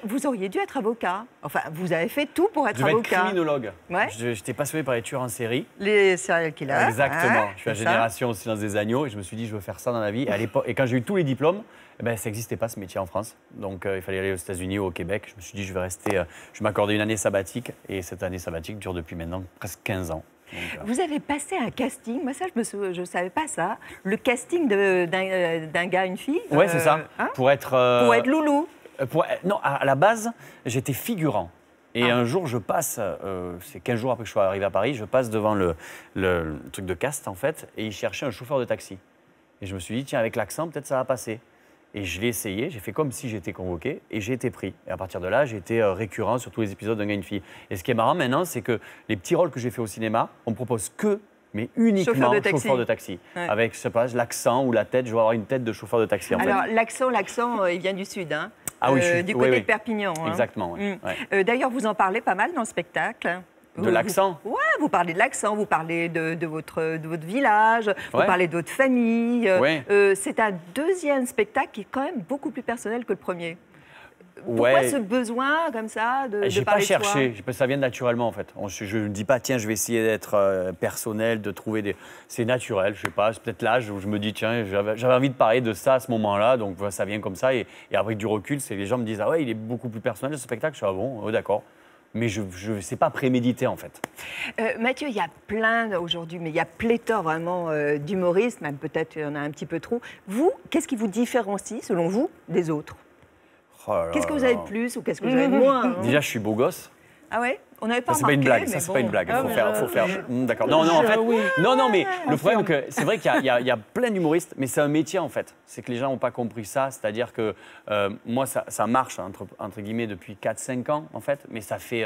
Vous auriez dû être avocat. Enfin, vous avez fait tout pour être avocat. Je vais être criminologue. Ouais. J'étais passionné par les tueurs en série. Les serial killers. Exactement. Je suis à Génération au silence des agneaux et je me suis dit, je veux faire ça dans la vie. Et quand j'ai eu tous les diplômes, ça n'existait pas ce métier en France. Donc il fallait aller aux États-Unis ou au Québec. Je me suis dit, je vais rester. Je m'accordais une année sabbatique et cette année sabbatique dure depuis maintenant presque 15 ans. Donc, vous avez passé un casting, moi ça je ne savais pas ça, le casting d'un gars, une fille. Ouais, c'est ça. Pour être loulou. Non, à la base, j'étais figurant. Et un jour, je passe, c'est 15 jours après que je sois arrivé à Paris, je passe devant le truc de cast en fait, et ils cherchaient un chauffeur de taxi. Et je me suis dit, tiens, avec l'accent, peut-être ça va passer. Et je l'ai essayé, j'ai fait comme si j'étais convoqué et j'ai été pris. Et à partir de là, j'ai été récurrent sur tous les épisodes d'un gars et une fille. Et ce qui est marrant maintenant, c'est que les petits rôles que j'ai fait au cinéma, on me propose mais uniquement chauffeur de taxi. Ouais. Avec, je sais pas, l'accent ou la tête, je vais avoir une tête de chauffeur de taxi. Alors, l'accent, il vient du sud, hein. Ah oui, du côté de Perpignan. Exactement, oui. Ouais. D'ailleurs, vous en parlez pas mal dans le spectacle. De l'accent? Oui, vous parlez de l'accent, vous parlez de votre village, vous parlez de votre famille. C'est un deuxième spectacle qui est quand même beaucoup plus personnel que le premier. Pourquoi ce besoin comme ça de parler de soi? J'ai pas cherché, ça vient naturellement en fait. Je ne dis pas tiens je vais essayer d'être personnel, de trouver des... C'est naturel, je sais pas, c'est peut-être l'âge où je me dis tiens j'avais envie de parler de ça à ce moment-là, donc ça vient comme ça et avec du recul, les gens me disent ah ouais il est beaucoup plus personnel ce spectacle, je suis ah bon, d'accord. Mais c'est pas prémédité en fait. Mathieu, il y a plein aujourd'hui, mais il y a pléthore vraiment d'humoristes, même peut-être il y en a un petit peu trop. Vous, qu'est-ce qui vous différencie selon vous des autres? Qu'est-ce que vous avez de plus ou qu'est-ce que vous avez de moins? Déjà, je suis beau gosse. Ah ouais? On n'avait pas remarqué. C'est pas une blague, ça, c'est pas une blague. Faut faire. D'accord. Non, en fait. Non, mais le problème, c'est vrai qu'il y a plein d'humoristes, mais c'est un métier en fait. C'est que les gens n'ont pas compris ça. C'est-à-dire que moi, ça marche entre guillemets depuis 4-5 ans en fait, mais ça fait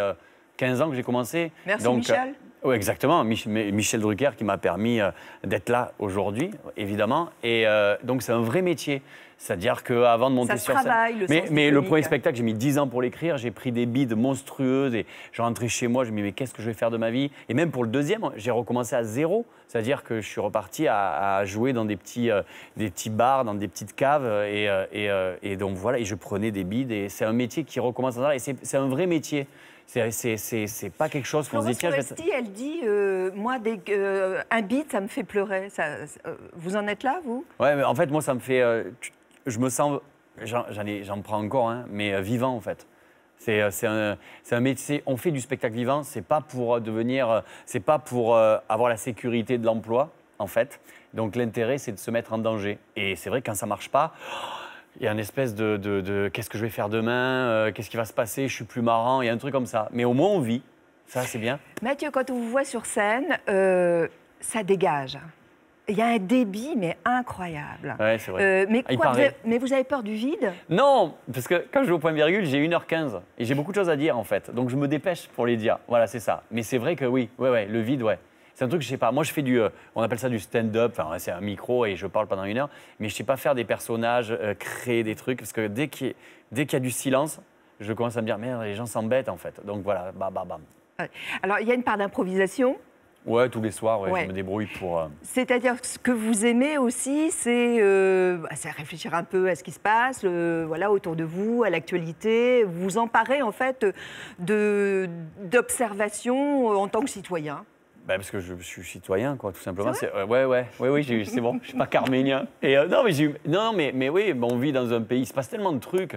15 ans que j'ai commencé. Merci donc, Michel. Oui, exactement. Michel Drucker qui m'a permis d'être là aujourd'hui, évidemment. Et donc, c'est un vrai métier. C'est-à-dire qu'avant de monter sur scène... Mais le premier spectacle, j'ai mis 10 ans pour l'écrire. J'ai pris des bides monstrueuses et je rentrais chez moi. Je me dis, mais qu'est-ce que je vais faire de ma vie? Et même pour le deuxième, j'ai recommencé à zéro. C'est-à-dire que je suis reparti à jouer dans des petits bars, dans des petites caves. Et donc, voilà. Et je prenais des bides. Et c'est un métier qui recommence à... Et c'est un vrai métier. C'est pas quelque chose qu'on se dit... Tiens, elle dit, moi, un bide, ça me fait pleurer. Vous en êtes là, vous? Ouais, mais en fait, moi, ça me fait... je me sens... J'en prends encore, hein, mais vivant, en fait. C'est un métier... On fait du spectacle vivant, c'est pas pour devenir... C'est pas pour avoir la sécurité de l'emploi, en fait. Donc, l'intérêt, c'est de se mettre en danger. Et c'est vrai, quand ça marche pas... Il y a une espèce de qu'est-ce que je vais faire demain, qu'est-ce qui va se passer, je suis plus marrant, il y a un truc comme ça. Mais au moins, on vit. Ça, c'est bien. Mathieu, quand on vous voit sur scène, ça dégage. Il y a un débit, mais incroyable. Ouais, c'est vrai. Mais vous avez peur du vide? Non, parce que quand je vais au point virgule, j'ai 1h15. Et j'ai beaucoup de choses à dire, en fait. Donc, je me dépêche pour les dire. Voilà, c'est ça. Mais c'est vrai que oui, le vide, ouais. C'est un truc que je sais pas. Moi, je fais on appelle ça du stand-up. Enfin, c'est un micro et je parle pendant 1 heure. Mais je sais pas faire des personnages, créer des trucs. Parce que dès qu'il y a du silence, je commence à me dire, merde, les gens s'embêtent, en fait. Donc voilà, bam. Ouais. Alors, il y a une part d'improvisation. Ouais, tous les soirs, je me débrouille pour... C'est-à-dire, ce que vous aimez aussi, c'est réfléchir un peu à ce qui se passe, autour de vous, à l'actualité. Vous vous emparez, en fait, d'observations en tant que citoyen. Parce que je suis citoyen, quoi, tout simplement. Oui, c'est bon, je suis pas carménien. Et mais oui, on vit dans un pays, il se passe tellement de trucs.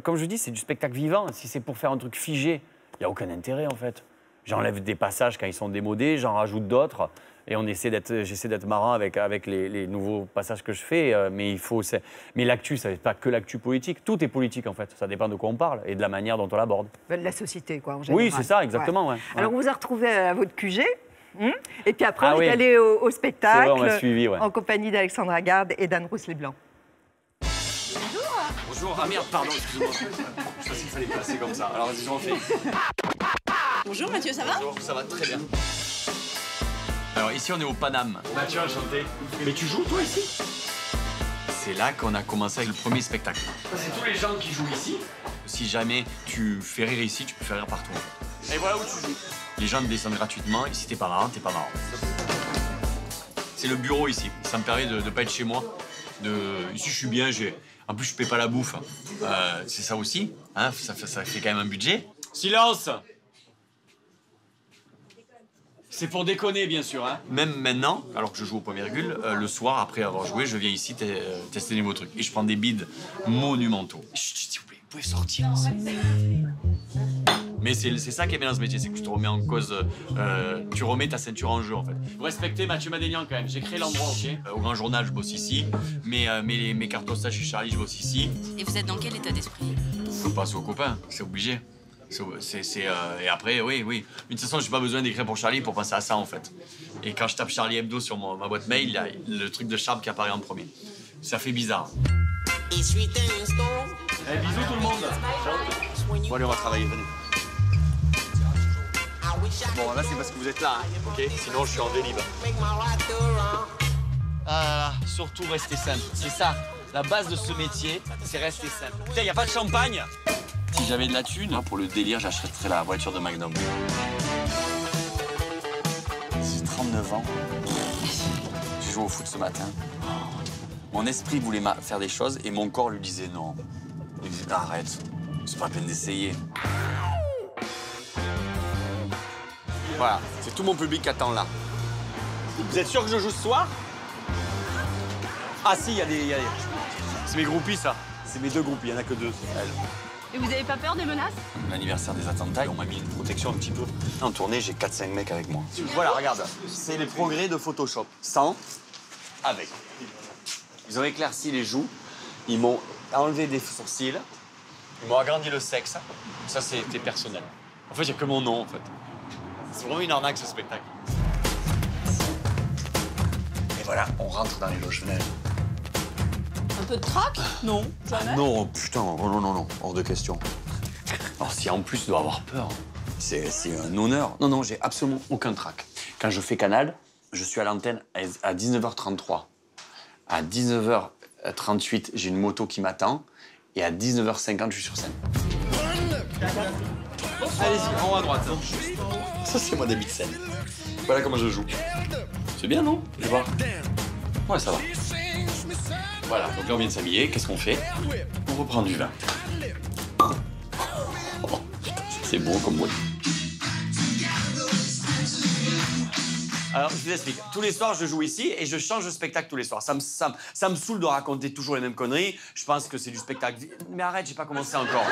Comme je dis, c'est du spectacle vivant. Si c'est pour faire un truc figé, il n'y a aucun intérêt, en fait. J'enlève des passages quand ils sont démodés, j'en rajoute d'autres. Et j'essaie d'être marrant avec les nouveaux passages que je fais. Mais l'actu, ça n'est pas que l'actu politique. Tout est politique, en fait. Ça dépend de quoi on parle et de la manière dont on l'aborde. De la société, quoi, en général. Oui, c'est ça, exactement. Ouais. Alors, on vous a retrouvé à votre QG. Et puis après, on est allé au spectacle. C'est vrai, on m'a suivi, en compagnie d'Alexandra Garde et d'Anne Rousse-les-Blancs. Bonjour. Ah merde, pardon, excusez-moi. Je sais qu'il fallait passer comme ça. Alors, vas-y, j'en fais. Bonjour Mathieu, ça va? Bonjour, ça va très bien. Alors ici on est au Paname. Mathieu, enchanté. Mais tu joues toi ici? C'est là qu'on a commencé avec le premier spectacle. C'est tous les gens qui jouent ici. Si jamais tu fais rire ici, tu peux faire rire partout. Et voilà où tu joues. Les gens descendent gratuitement et si t'es pas marrant, t'es pas marrant. C'est le bureau ici. Ça me permet de ne pas être chez moi. Ici, je suis bien. En plus, je paie pas la bouffe. C'est ça aussi. Hein, ça fait quand même un budget. Silence! C'est pour déconner, bien sûr. Hein. Même maintenant, alors que je joue au point virgule, le soir, après avoir joué, je viens ici tester des nouveaux trucs. Et je prends des bides monumentaux. Chut, s'il vous plaît, vous pouvez sortir. Mais c'est ça qui est bien dans ce métier, c'est que tu te remets en cause, tu remets ta ceinture en jeu, en fait. Vous respectez Mathieu Madénian, quand même. J'ai créé l'endroit, OK. Au Grand Journal, je bosse ici. Mes cartes postales chez Charlie, je bosse ici. Et vous êtes dans quel état d'esprit? Je passe aux copains, c'est obligé. Et après, oui. Mais de toute façon, j'ai pas besoin d'écrire pour Charlie pour penser à ça, en fait. Et quand je tape Charlie Hebdo sur ma boîte mail, il y a le truc de Charles qui apparaît en premier. Ça fait bizarre. Bisous tout le monde. Bon, allez, on va travailler, venez. Bon, là, c'est parce que vous êtes là, hein, OK? Sinon, je suis en délib. Ah, surtout rester simple. C'est ça, la base de ce métier, c'est rester simple. Putain, y a pas de champagne? Si j'avais de la thune, pour le délire, j'achèterais la voiture de Magnum. J'ai 39 ans. J'ai joué au foot ce matin. Mon esprit voulait faire des choses et mon corps lui disait non. Il disait arrête, c'est pas la peine d'essayer. Voilà, c'est tout mon public qui attend là. Vous êtes sûr que je joue ce soir? Ah si, il y a des... C'est mes groupies, ça. C'est mes deux groupies, il n'y en a que deux. Et vous avez pas peur des menaces? L'anniversaire des attentats, on m'a mis une protection un petit peu. En tournée, j'ai 4-5 mecs avec moi. Voilà, regarde, c'est les progrès de Photoshop. Sans, avec. Ils ont éclairci les joues, ils m'ont enlevé des sourcils, ils m'ont agrandi le sexe. Ça, c'était personnel. En fait, il n'y a que mon nom, en fait. C'est vraiment une arnaque, ce spectacle. Et voilà, on rentre dans les loges funèbres. Un peu de trac? Non, jamais. Non, putain, non, hors de question. Alors, si en plus je dois avoir peur, c'est un honneur. Non, j'ai absolument aucun trac. Quand je fais Canal, je suis à l'antenne à 19h33. À 19h38, j'ai une moto qui m'attend. Et à 19h50, je suis sur scène. Allez-y, en haut à droite. Ça, c'est mon début de scène. Voilà comment je joue. C'est bien, non? Je vais voir. Ouais, ça va. Voilà, donc là, on vient de s'habiller. Qu'est-ce qu'on fait? On reprend du vin. Oh, c'est bon comme moi. Alors, je vous explique. Tous les soirs, je joue ici et je change de spectacle tous les soirs. Ça me saoule de raconter toujours les mêmes conneries. Je pense que c'est du spectacle. Mais arrête, j'ai pas commencé encore.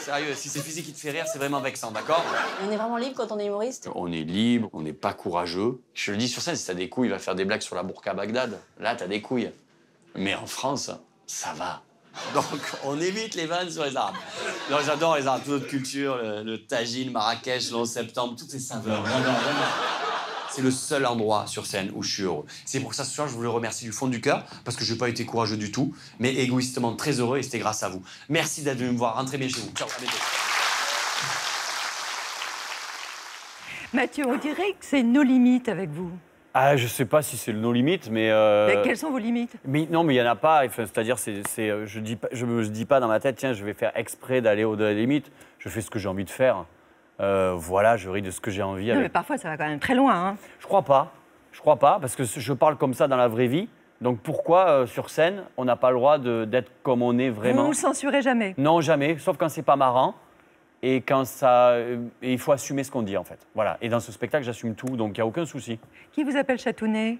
Sérieux, si c'est physique qui te fait rire, c'est vraiment vexant, d'accord? On est vraiment libre quand on est humoriste? On est libre, on n'est pas courageux. Je le dis sur scène, si t'as des couilles, il va faire des blagues sur la burqa Bagdad. Là, t'as des couilles. Mais en France, ça va. Donc, on évite les vannes sur les Arabes. Non, j'adore les Arabes, toute notre culture, le tagine, Marrakech, le 11 septembre, toutes ces saveurs. Vraiment. C'est le seul endroit sur scène où je suis heureux. C'est pour ça, ce soir, je vous le remercie du fond du cœur, parce que je n'ai pas été courageux du tout, mais égoïstement très heureux, et c'était grâce à vous. Merci d'être venu me voir. Rentrez bien chez vous. Ciao, à bientôt. Mathieu, on dirait que c'est nos limites avec vous. Ah, je sais pas si c'est nos limites, mais... Quelles sont vos limites? Non, mais il y en a pas. Enfin, c'est-à-dire, je me dis pas dans ma tête, tiens, je vais faire exprès d'aller au-delà des limites. Je fais ce que j'ai envie de faire. Voilà, je ris de ce que j'ai envie. Non, mais parfois, ça va quand même très loin. Hein. Je crois pas, parce que je parle comme ça dans la vraie vie. Donc pourquoi, sur scène, on n'a pas le droit d'être comme on est vraiment? Vous ne censurez jamais? Non, jamais, sauf quand c'est pas marrant. Et quand ça... il faut assumer ce qu'on dit, en fait. Voilà. Et dans ce spectacle, j'assume tout, donc il n'y a aucun souci. Qui vous appelle Chatounet?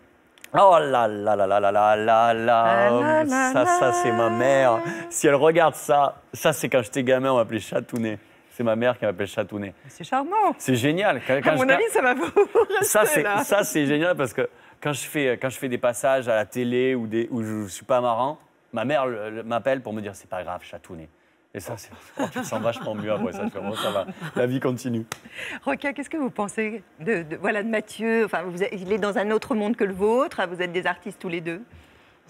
Oh là là là là là là là là. Ça, c'est ma mère. Si elle regarde ça, c'est quand j'étais gamin, on m'appelait Chatounet. C'est ma mère qui m'appelle Chatounet. C'est charmant. C'est génial. À mon avis, ça va vous rester là. Ça, c'est génial parce que quand je fais des passages à la télé où je ne suis pas marrant, ma mère m'appelle pour me dire « c'est pas grave, Chatounet ». Et ça, tu te sens vachement mieux après ça. Bon, ça va, la vie continue. Rokia, qu'est-ce que vous pensez de Mathieu? Enfin, il est dans un autre monde que le vôtre. Vous êtes des artistes tous les deux.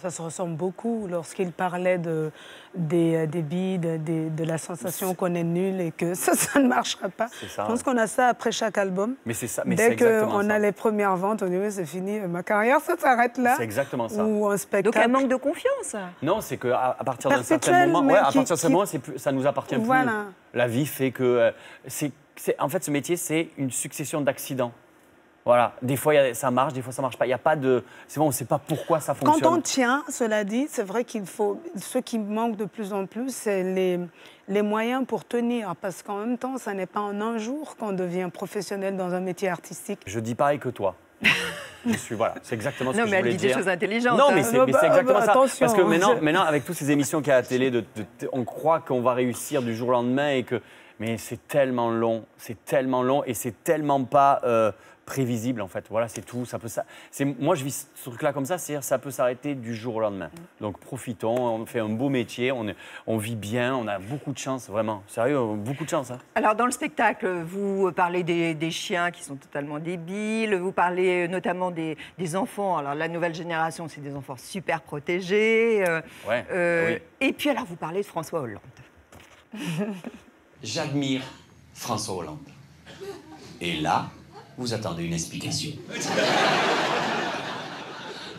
Ça se ressemble beaucoup lorsqu'il parlait des bides, de la sensation qu'on est nul et que ça ne marchera pas. Ça, je pense qu'on a ça après chaque album. Mais c'est ça. Dès qu'on a les premières ventes, on dit oui, c'est fini, ma carrière, ça s'arrête là. C'est exactement ça. Ou un spectacle. Donc un manque de confiance. Non, c'est qu'à partir d'un certain moment, à partir de ce moment, ça nous appartient plus. Voilà. La vie fait que en fait, ce métier, c'est une succession d'accidents. Voilà, des fois ça marche, des fois ça marche pas. Il y a pas de, c'est bon, on ne sait pas pourquoi ça fonctionne. Quand on tient, cela dit, c'est vrai qu'il faut. Ce qui manque de plus en plus, c'est les moyens pour tenir, parce qu'en même temps, ça n'est pas en un jour qu'on devient professionnel dans un métier artistique. Je dis pareil que toi. Je suis voilà, c'est exactement ce que je voulais dire. Non, mais elle dit des choses intelligentes. Non, mais c'est exactement ça. Attention, parce que maintenant, avec toutes ces émissions qu'il y a à la télé, on croit qu'on va réussir du jour au lendemain et que, mais c'est tellement long et c'est tellement pas prévisible en fait. Voilà, c'est tout. Moi, je vis ce truc-là comme ça, c'est-à-dire ça peut s'arrêter du jour au lendemain. Donc profitons, on fait un beau métier, on vit bien, on a beaucoup de chance, vraiment. Sérieux, beaucoup de chance. Hein. Alors dans le spectacle, vous parlez des chiens qui sont totalement débiles, vous parlez notamment des enfants. Alors la nouvelle génération, c'est des enfants super protégés. Oui. Et puis alors vous parlez de François Hollande. J'admire François Hollande. Et là, vous attendez une explication.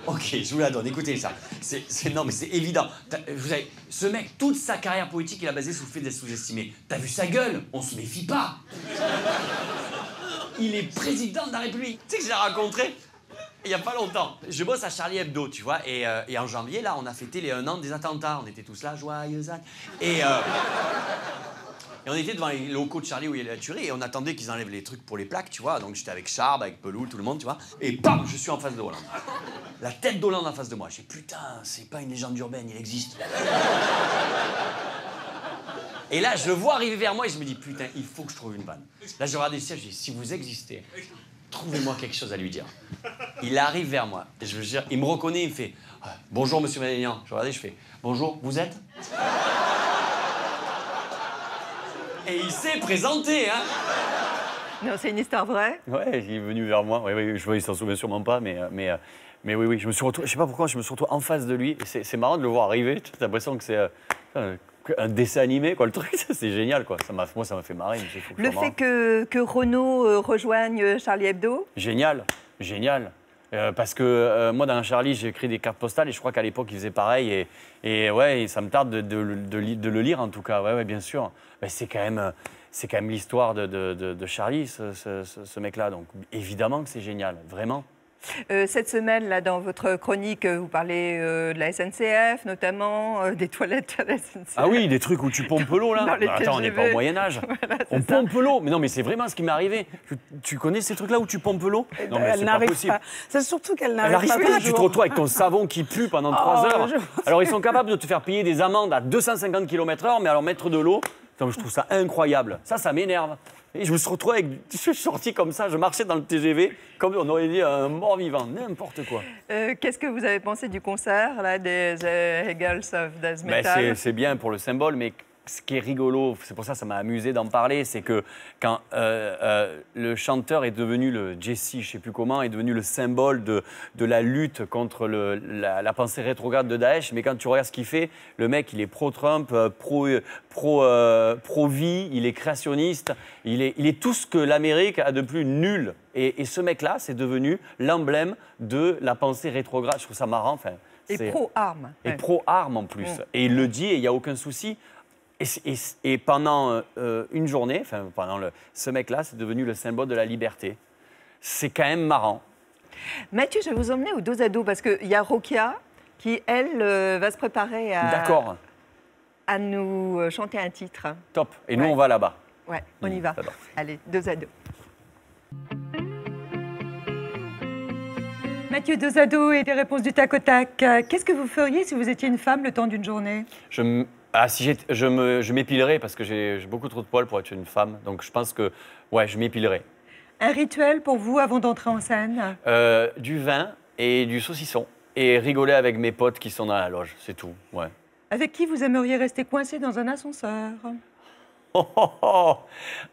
Ok, je vous la donne, écoutez ça. Non, mais c'est évident. Vous savez, ce mec, toute sa carrière politique, il a basé sur le fait d'être sous-estimé. T'as vu sa gueule? On se méfie pas. Il est président de la République. Tu sais que je l'ai rencontré il n'y a pas longtemps. Je bosse à Charlie Hebdo, tu vois, et en janvier, là, on a fêté les 1 an des attentats. On était tous là, joyeux Et on était devant les locaux de Charlie où il y a la tuerie et on attendait qu'ils enlèvent les trucs pour les plaques, tu vois. Donc j'étais avec Charb, avec Pelou, tout le monde, tu vois. Et bam, je suis en face de Hollande. La tête d'Hollande en face de moi. Je dis putain, c'est pas une légende urbaine, il existe. Et là, je le vois arriver vers moi et je me dis putain, il faut que je trouve une vanne. Là, je regarde le ciel, je dis si vous existez, trouvez-moi quelque chose à lui dire. Il arrive vers moi, et je veux dire, il me reconnaît, il me fait bonjour monsieur Malénian. Je regarde, je fais bonjour, vous êtes? Et il s'est présenté, hein. Non, c'est une histoire vraie. Ouais, il est venu vers moi. Oui, je vois, il s'en souvient sûrement pas, mais oui, je me suis retrouvé, je sais pas pourquoi, je me suis retrouvé en face de lui. C'est marrant de le voir arriver. T'as l'impression que c'est un dessin animé, quoi. Le truc, c'est génial, quoi. Moi, ça m'a fait marrer. Le fait que Renaud rejoigne Charlie Hebdo. Génial. Parce que moi, dans Charlie, j'ai écrit des cartes postales et je crois qu'à l'époque, il faisait pareil. Et ouais, ça me tarde de le lire, en tout cas. Ouais, bien sûr. Mais c'est quand même l'histoire de Charlie, ce mec-là. Donc, évidemment que c'est génial, vraiment. Cette semaine, là, dans votre chronique, vous parlez de la SNCF, notamment des toilettes à la SNCF. Ah oui, des trucs où tu pompes l'eau, là. Attends, on n'est pas au Moyen-Âge. Voilà, on pompe l'eau. Mais non, mais c'est vraiment ce qui m'est arrivé. Tu connais ces trucs-là où tu pompes l'eau? Non, mais c'est pas possible. C'est surtout qu'elle n'arrive pas. Tu te retrouves avec ton savon qui pue pendant 3 heures. Alors, ils sont capables de te faire payer des amendes à 250 km/h, mais alors mettre de l'eau, je trouve ça incroyable. Ça m'énerve. Et je me suis retrouvé je suis sorti comme ça, je marchais dans le TGV, comme on aurait dit un mort-vivant, n'importe quoi. Qu'est-ce que vous avez pensé du concert là, des Eagles of Death Metal? C'est bien pour le symbole, mais ce qui est rigolo, c'est pour ça que ça m'a amusé d'en parler, c'est que quand le chanteur est devenu, le Jesse, je ne sais plus comment, est devenu le symbole de la lutte contre la pensée rétrograde de Daesh, mais quand tu regardes ce qu'il fait, le mec, il est pro-Trump, pro-vie, il est créationniste, il est tout ce que l'Amérique a de plus nul. Et ce mec-là, c'est devenu l'emblème de la pensée rétrograde. Je trouve ça marrant. Et pro-armes. Et pro-armes en plus. Et il le dit et il n'y a aucun souci. Et pendant une journée, ce mec-là, c'est devenu le symbole de la liberté. C'est quand même marrant. Mathieu, je vais vous emmener au dos à dos parce qu'il y a Rokia qui, elle, va se préparer à nous chanter un titre. Top. Et nous, on va là-bas. Ouais, on y va. Allez, dos à dos. Mathieu, dos à dos et des réponses du tac au tac. Qu'est-ce que vous feriez si vous étiez une femme le temps d'une journée? Je m'épilerais parce que j'ai beaucoup trop de poils pour être une femme. Donc je pense que, je m'épilerais. Un rituel pour vous avant d'entrer en scène? Du vin et du saucisson. Et rigoler avec mes potes qui sont dans la loge, c'est tout, ouais. Avec qui vous aimeriez rester coincé dans un ascenseur?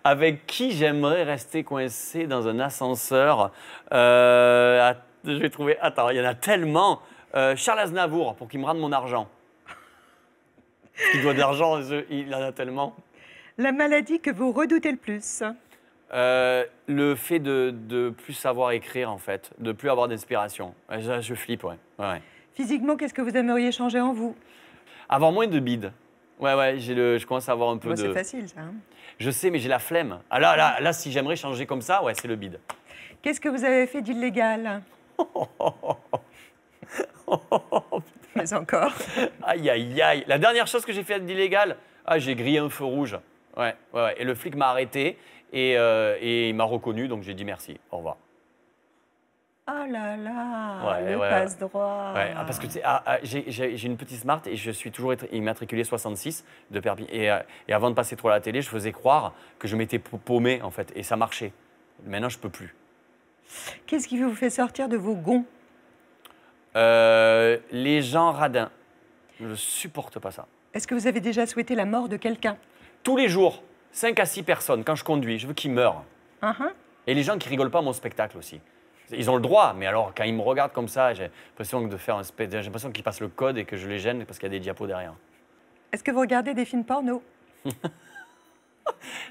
Avec qui j'aimerais rester coincé dans un ascenseur? Je vais trouver... Attends, il y en a tellement. Charles Aznavour, pour qu'il me rende mon argent. Il doit de l'argent, il en a tellement. La maladie que vous redoutez le plus? Le fait de plus savoir écrire, en fait, de plus avoir d'inspiration. Je flippe, ouais. Physiquement, qu'est-ce que vous aimeriez changer en vous? Avoir moins de bide. Ouais, je commence à avoir un peu de... C'est facile, ça. Hein. Je sais, mais j'ai la flemme. Ah là, si j'aimerais changer comme ça, ouais, c'est le bide. Qu'est-ce que vous avez fait d'illégal? Mais encore. Aïe. La dernière chose que j'ai fait d'illégal, j'ai grillé un feu rouge. Ouais. Et le flic m'a arrêté et il m'a reconnu, donc j'ai dit merci, au revoir. Oh là là, le passe-droit. Ouais, parce que tu sais, j'ai une petite Smart et je suis toujours immatriculé 66 de permis. Et avant de passer trop à la télé, je faisais croire que je m'étais paumé, en fait, et ça marchait. Maintenant, je peux plus. Qu'est-ce qui vous fait sortir de vos gonds? Les gens radins. Je ne supporte pas ça. Est-ce que vous avez déjà souhaité la mort de quelqu'un? Tous les jours, 5 à 6 personnes, quand je conduis, je veux qu'ils meurent. Et les gens qui rigolent pas à mon spectacle aussi. Ils ont le droit, mais alors quand ils me regardent comme ça, j'ai l'impression qu'ils passent le code et que je les gêne parce qu'il y a des diapos derrière. Est-ce que vous regardez des films porno?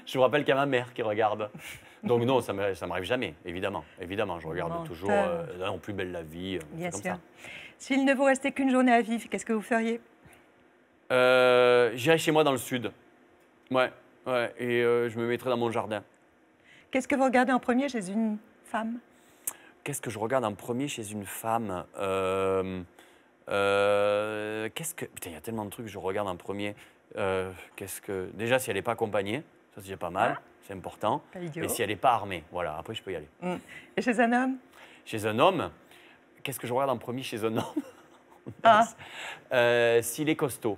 Je vous rappelle qu'il y a ma mère qui regarde. Donc non, ça m'arrive jamais, évidemment. Évidemment, je regarde toujours non, Plus belle la vie. Bien sûr. S'il ne vous restait qu'une journée à vivre, qu'est-ce que vous feriez? J'irais chez moi dans le sud. Ouais, et je me mettrais dans mon jardin. Qu'est-ce que vous regardez en premier chez une femme? Qu'est-ce que je regarde en premier chez une femme? Putain, il y a tellement de trucs que je regarde en premier. Déjà, si elle n'est pas accompagnée, ça c'est déjà pas mal, c'est important. Et si elle n'est pas armée, voilà, après je peux y aller. Et chez un homme? Chez un homme, qu'est-ce que je regarde en premier chez un homme? S'il est costaud.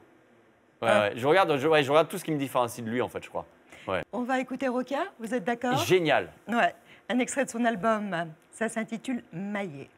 Je regarde tout ce qui me différencie de lui, en fait, je crois. Ouais. On va écouter Rokia, vous êtes d'accord? Génial. Ouais. Un extrait de son album, ça s'intitule Maillé.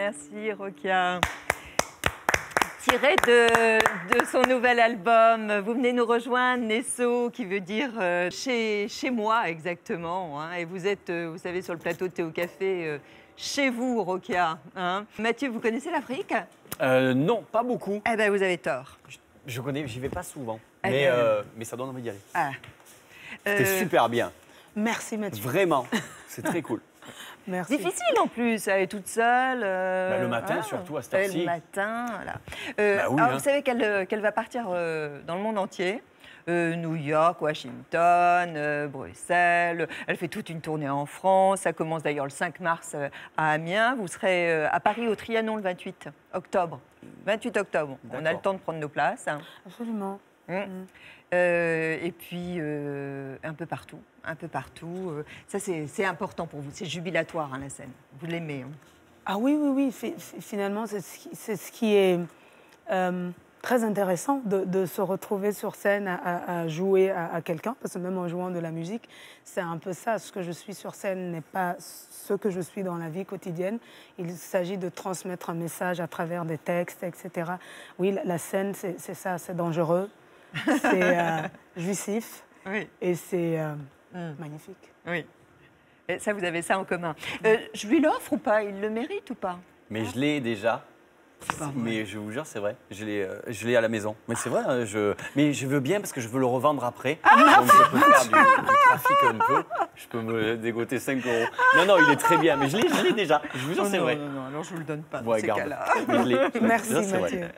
Merci, Rokia. Tiré de son nouvel album, vous venez nous rejoindre, Nesso, qui veut dire chez moi exactement. Hein, et vous êtes, vous savez, sur le plateau de Théo Café, chez vous, Rokia. Hein. Mathieu, vous connaissez l'Afrique? Non, pas beaucoup. Eh bien, vous avez tort. Je connais, j'y vais pas souvent. Eh Mais ça donne envie d'y aller. Ah. C'était super bien. Merci, Mathieu. Vraiment, c'est très cool. Merci. Difficile en plus, elle est toute seule. Le matin, surtout, à cette heure-ci. Le matin, voilà. Oui, alors, vous savez qu'elle va partir dans le monde entier. New York, Washington, Bruxelles. Elle fait toute une tournée en France. Ça commence d'ailleurs le 5 mars à Amiens. Vous serez à Paris au Trianon le 28 octobre. 28 octobre. On a le temps de prendre nos places. Absolument. Et puis, un peu partout. Un peu partout. Ça, c'est important pour vous. C'est jubilatoire, hein, la scène. Vous l'aimez. Hein. Ah oui. Finalement, c'est ce qui est très intéressant de se retrouver sur scène à jouer à quelqu'un. Parce que même en jouant de la musique, c'est un peu ça. Ce que je suis sur scène n'est pas ce que je suis dans la vie quotidienne. Il s'agit de transmettre un message à travers des textes, etc. Oui, la scène, c'est ça. C'est dangereux. C'est jouissif. Oui. Et c'est magnifique. Oui. Et ça, vous avez ça en commun. Je lui l'offre ou pas? Il le mérite ou pas? Mais je l'ai déjà. Mais je vous jure, c'est vrai. Je l'ai à la maison. Mais c'est vrai, mais je veux bien parce que je veux le revendre après. Donc je peux faire du trafic un peu. Je peux me dégoter 5 €. Non, il est très bien. Mais je l'ai déjà. Je vous jure, c'est vrai. Non, alors je ne vous le donne pas dans Ouais, ces garde. cas-là. Merci, Mathieu.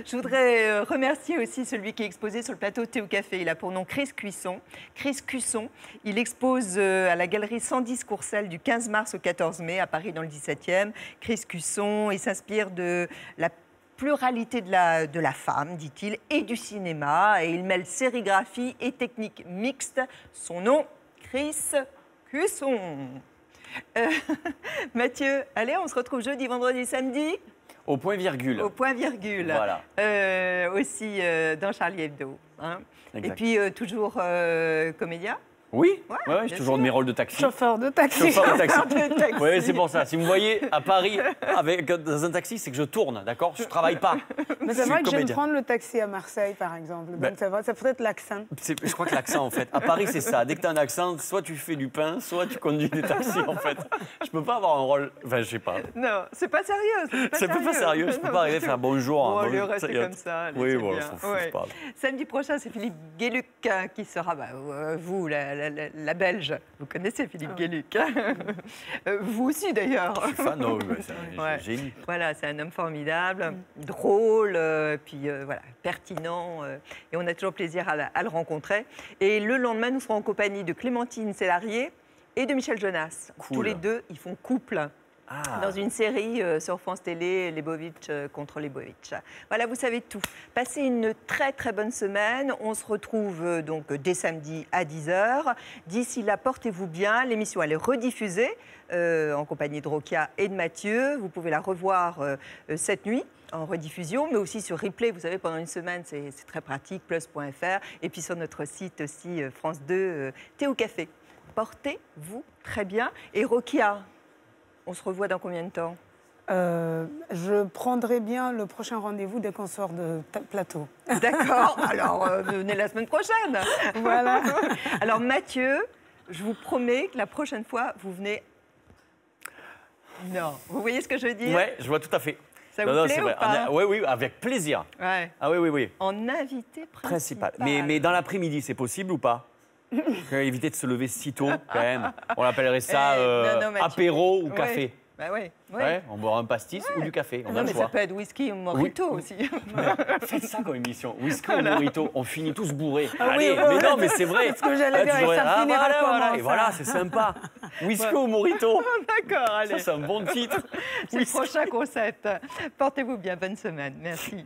Je voudrais remercier aussi celui qui est exposé sur le plateau de Théo Café. Il a pour nom Chris Cusson. Chris Cusson, il expose à la galerie 110 Courcelles du 15 mars au 14 mai à Paris dans le 17e. Chris Cusson, il s'inspire de la pluralité de la femme, dit-il, et du cinéma. Et il mêle sérigraphie et technique mixte. Son nom, Chris Cusson. Mathieu, allez, on se retrouve jeudi, vendredi, samedi. Au point virgule. Au point virgule. Voilà. Aussi dans Charlie Hebdo. Hein. Et puis toujours comédien. Oui, ouais, j'ai toujours de mes rôles de taxi. Chauffeur de taxi. Oui, c'est pour ça. Si vous me voyez à Paris dans un taxi, c'est que je tourne, d'accord? Je ne travaille pas. Mais c'est vrai que j'aime prendre le taxi à Marseille, par exemple. Donc ça peut être l'accent. Je crois que l'accent, en fait. À Paris, c'est ça. Dès que tu as un accent, soit tu fais du pain, soit tu conduis des taxis, en fait. Je ne peux pas avoir un rôle... Enfin, je sais pas. Non, c'est pas sérieux. C'est pas sérieux. Je ne peux pas arriver à faire bonjour. On va rester comme ça. Allez, oui, voilà, s'en fout, pas. Samedi prochain, c'est Philippe Gueluc qui sera, vous, la Belge. Vous connaissez Philippe Gueluc. Vous aussi, d'ailleurs. Je suis fan, non, c'est génie. Voilà, c'est un homme formidable, drôle, puis voilà, pertinent. Et on a toujours plaisir à le rencontrer. Et le lendemain, nous serons en compagnie de Clémentine Célarier et de Michel Jonas. Cool. Tous les deux, ils font couple. Dans une série sur France Télé, Lebovitch contre Lebovitch. Voilà, vous savez tout. Passez une très très bonne semaine. On se retrouve donc dès samedi à 10h. D'ici là, portez-vous bien. L'émission, elle est rediffusée en compagnie de Rokia et de Mathieu. Vous pouvez la revoir cette nuit en rediffusion, mais aussi sur replay. Vous savez, pendant une semaine, c'est très pratique, plus.fr. Et puis sur notre site aussi, France 2, Théo Café. Portez-vous très bien. Et Rokia, on se revoit dans combien de temps? Je prendrai bien le prochain rendez-vous dès qu'on sort de plateau. D'accord. Alors, venez la semaine prochaine. Voilà. Alors, Mathieu, je vous promets que la prochaine fois, vous venez... Non. Vous voyez ce que je veux dire? Oui, je vois tout à fait. Ça vous plaît ou pas? Oui, avec plaisir. Ouais. Ah oui. En invité principal. Mais dans l'après-midi, c'est possible ou pas? Éviter de se lever si tôt, quand même. On appellerait ça apéro ou café. Bah oui. On boira un pastis ou du café. On a le choix. Ça peut être whisky ou mojito aussi. Faites ça comme émission. Whisky ou mojito. On finit tous bourrés. Allez, mais non, mais c'est vrai. C'est ce que j'allais dire. Ça finira comment? Et voilà, c'est sympa. Whisky ou mojito. D'accord, allez. Ça, c'est un bon titre. C'est le prochain concept. Portez-vous bien. Bonne semaine. Merci.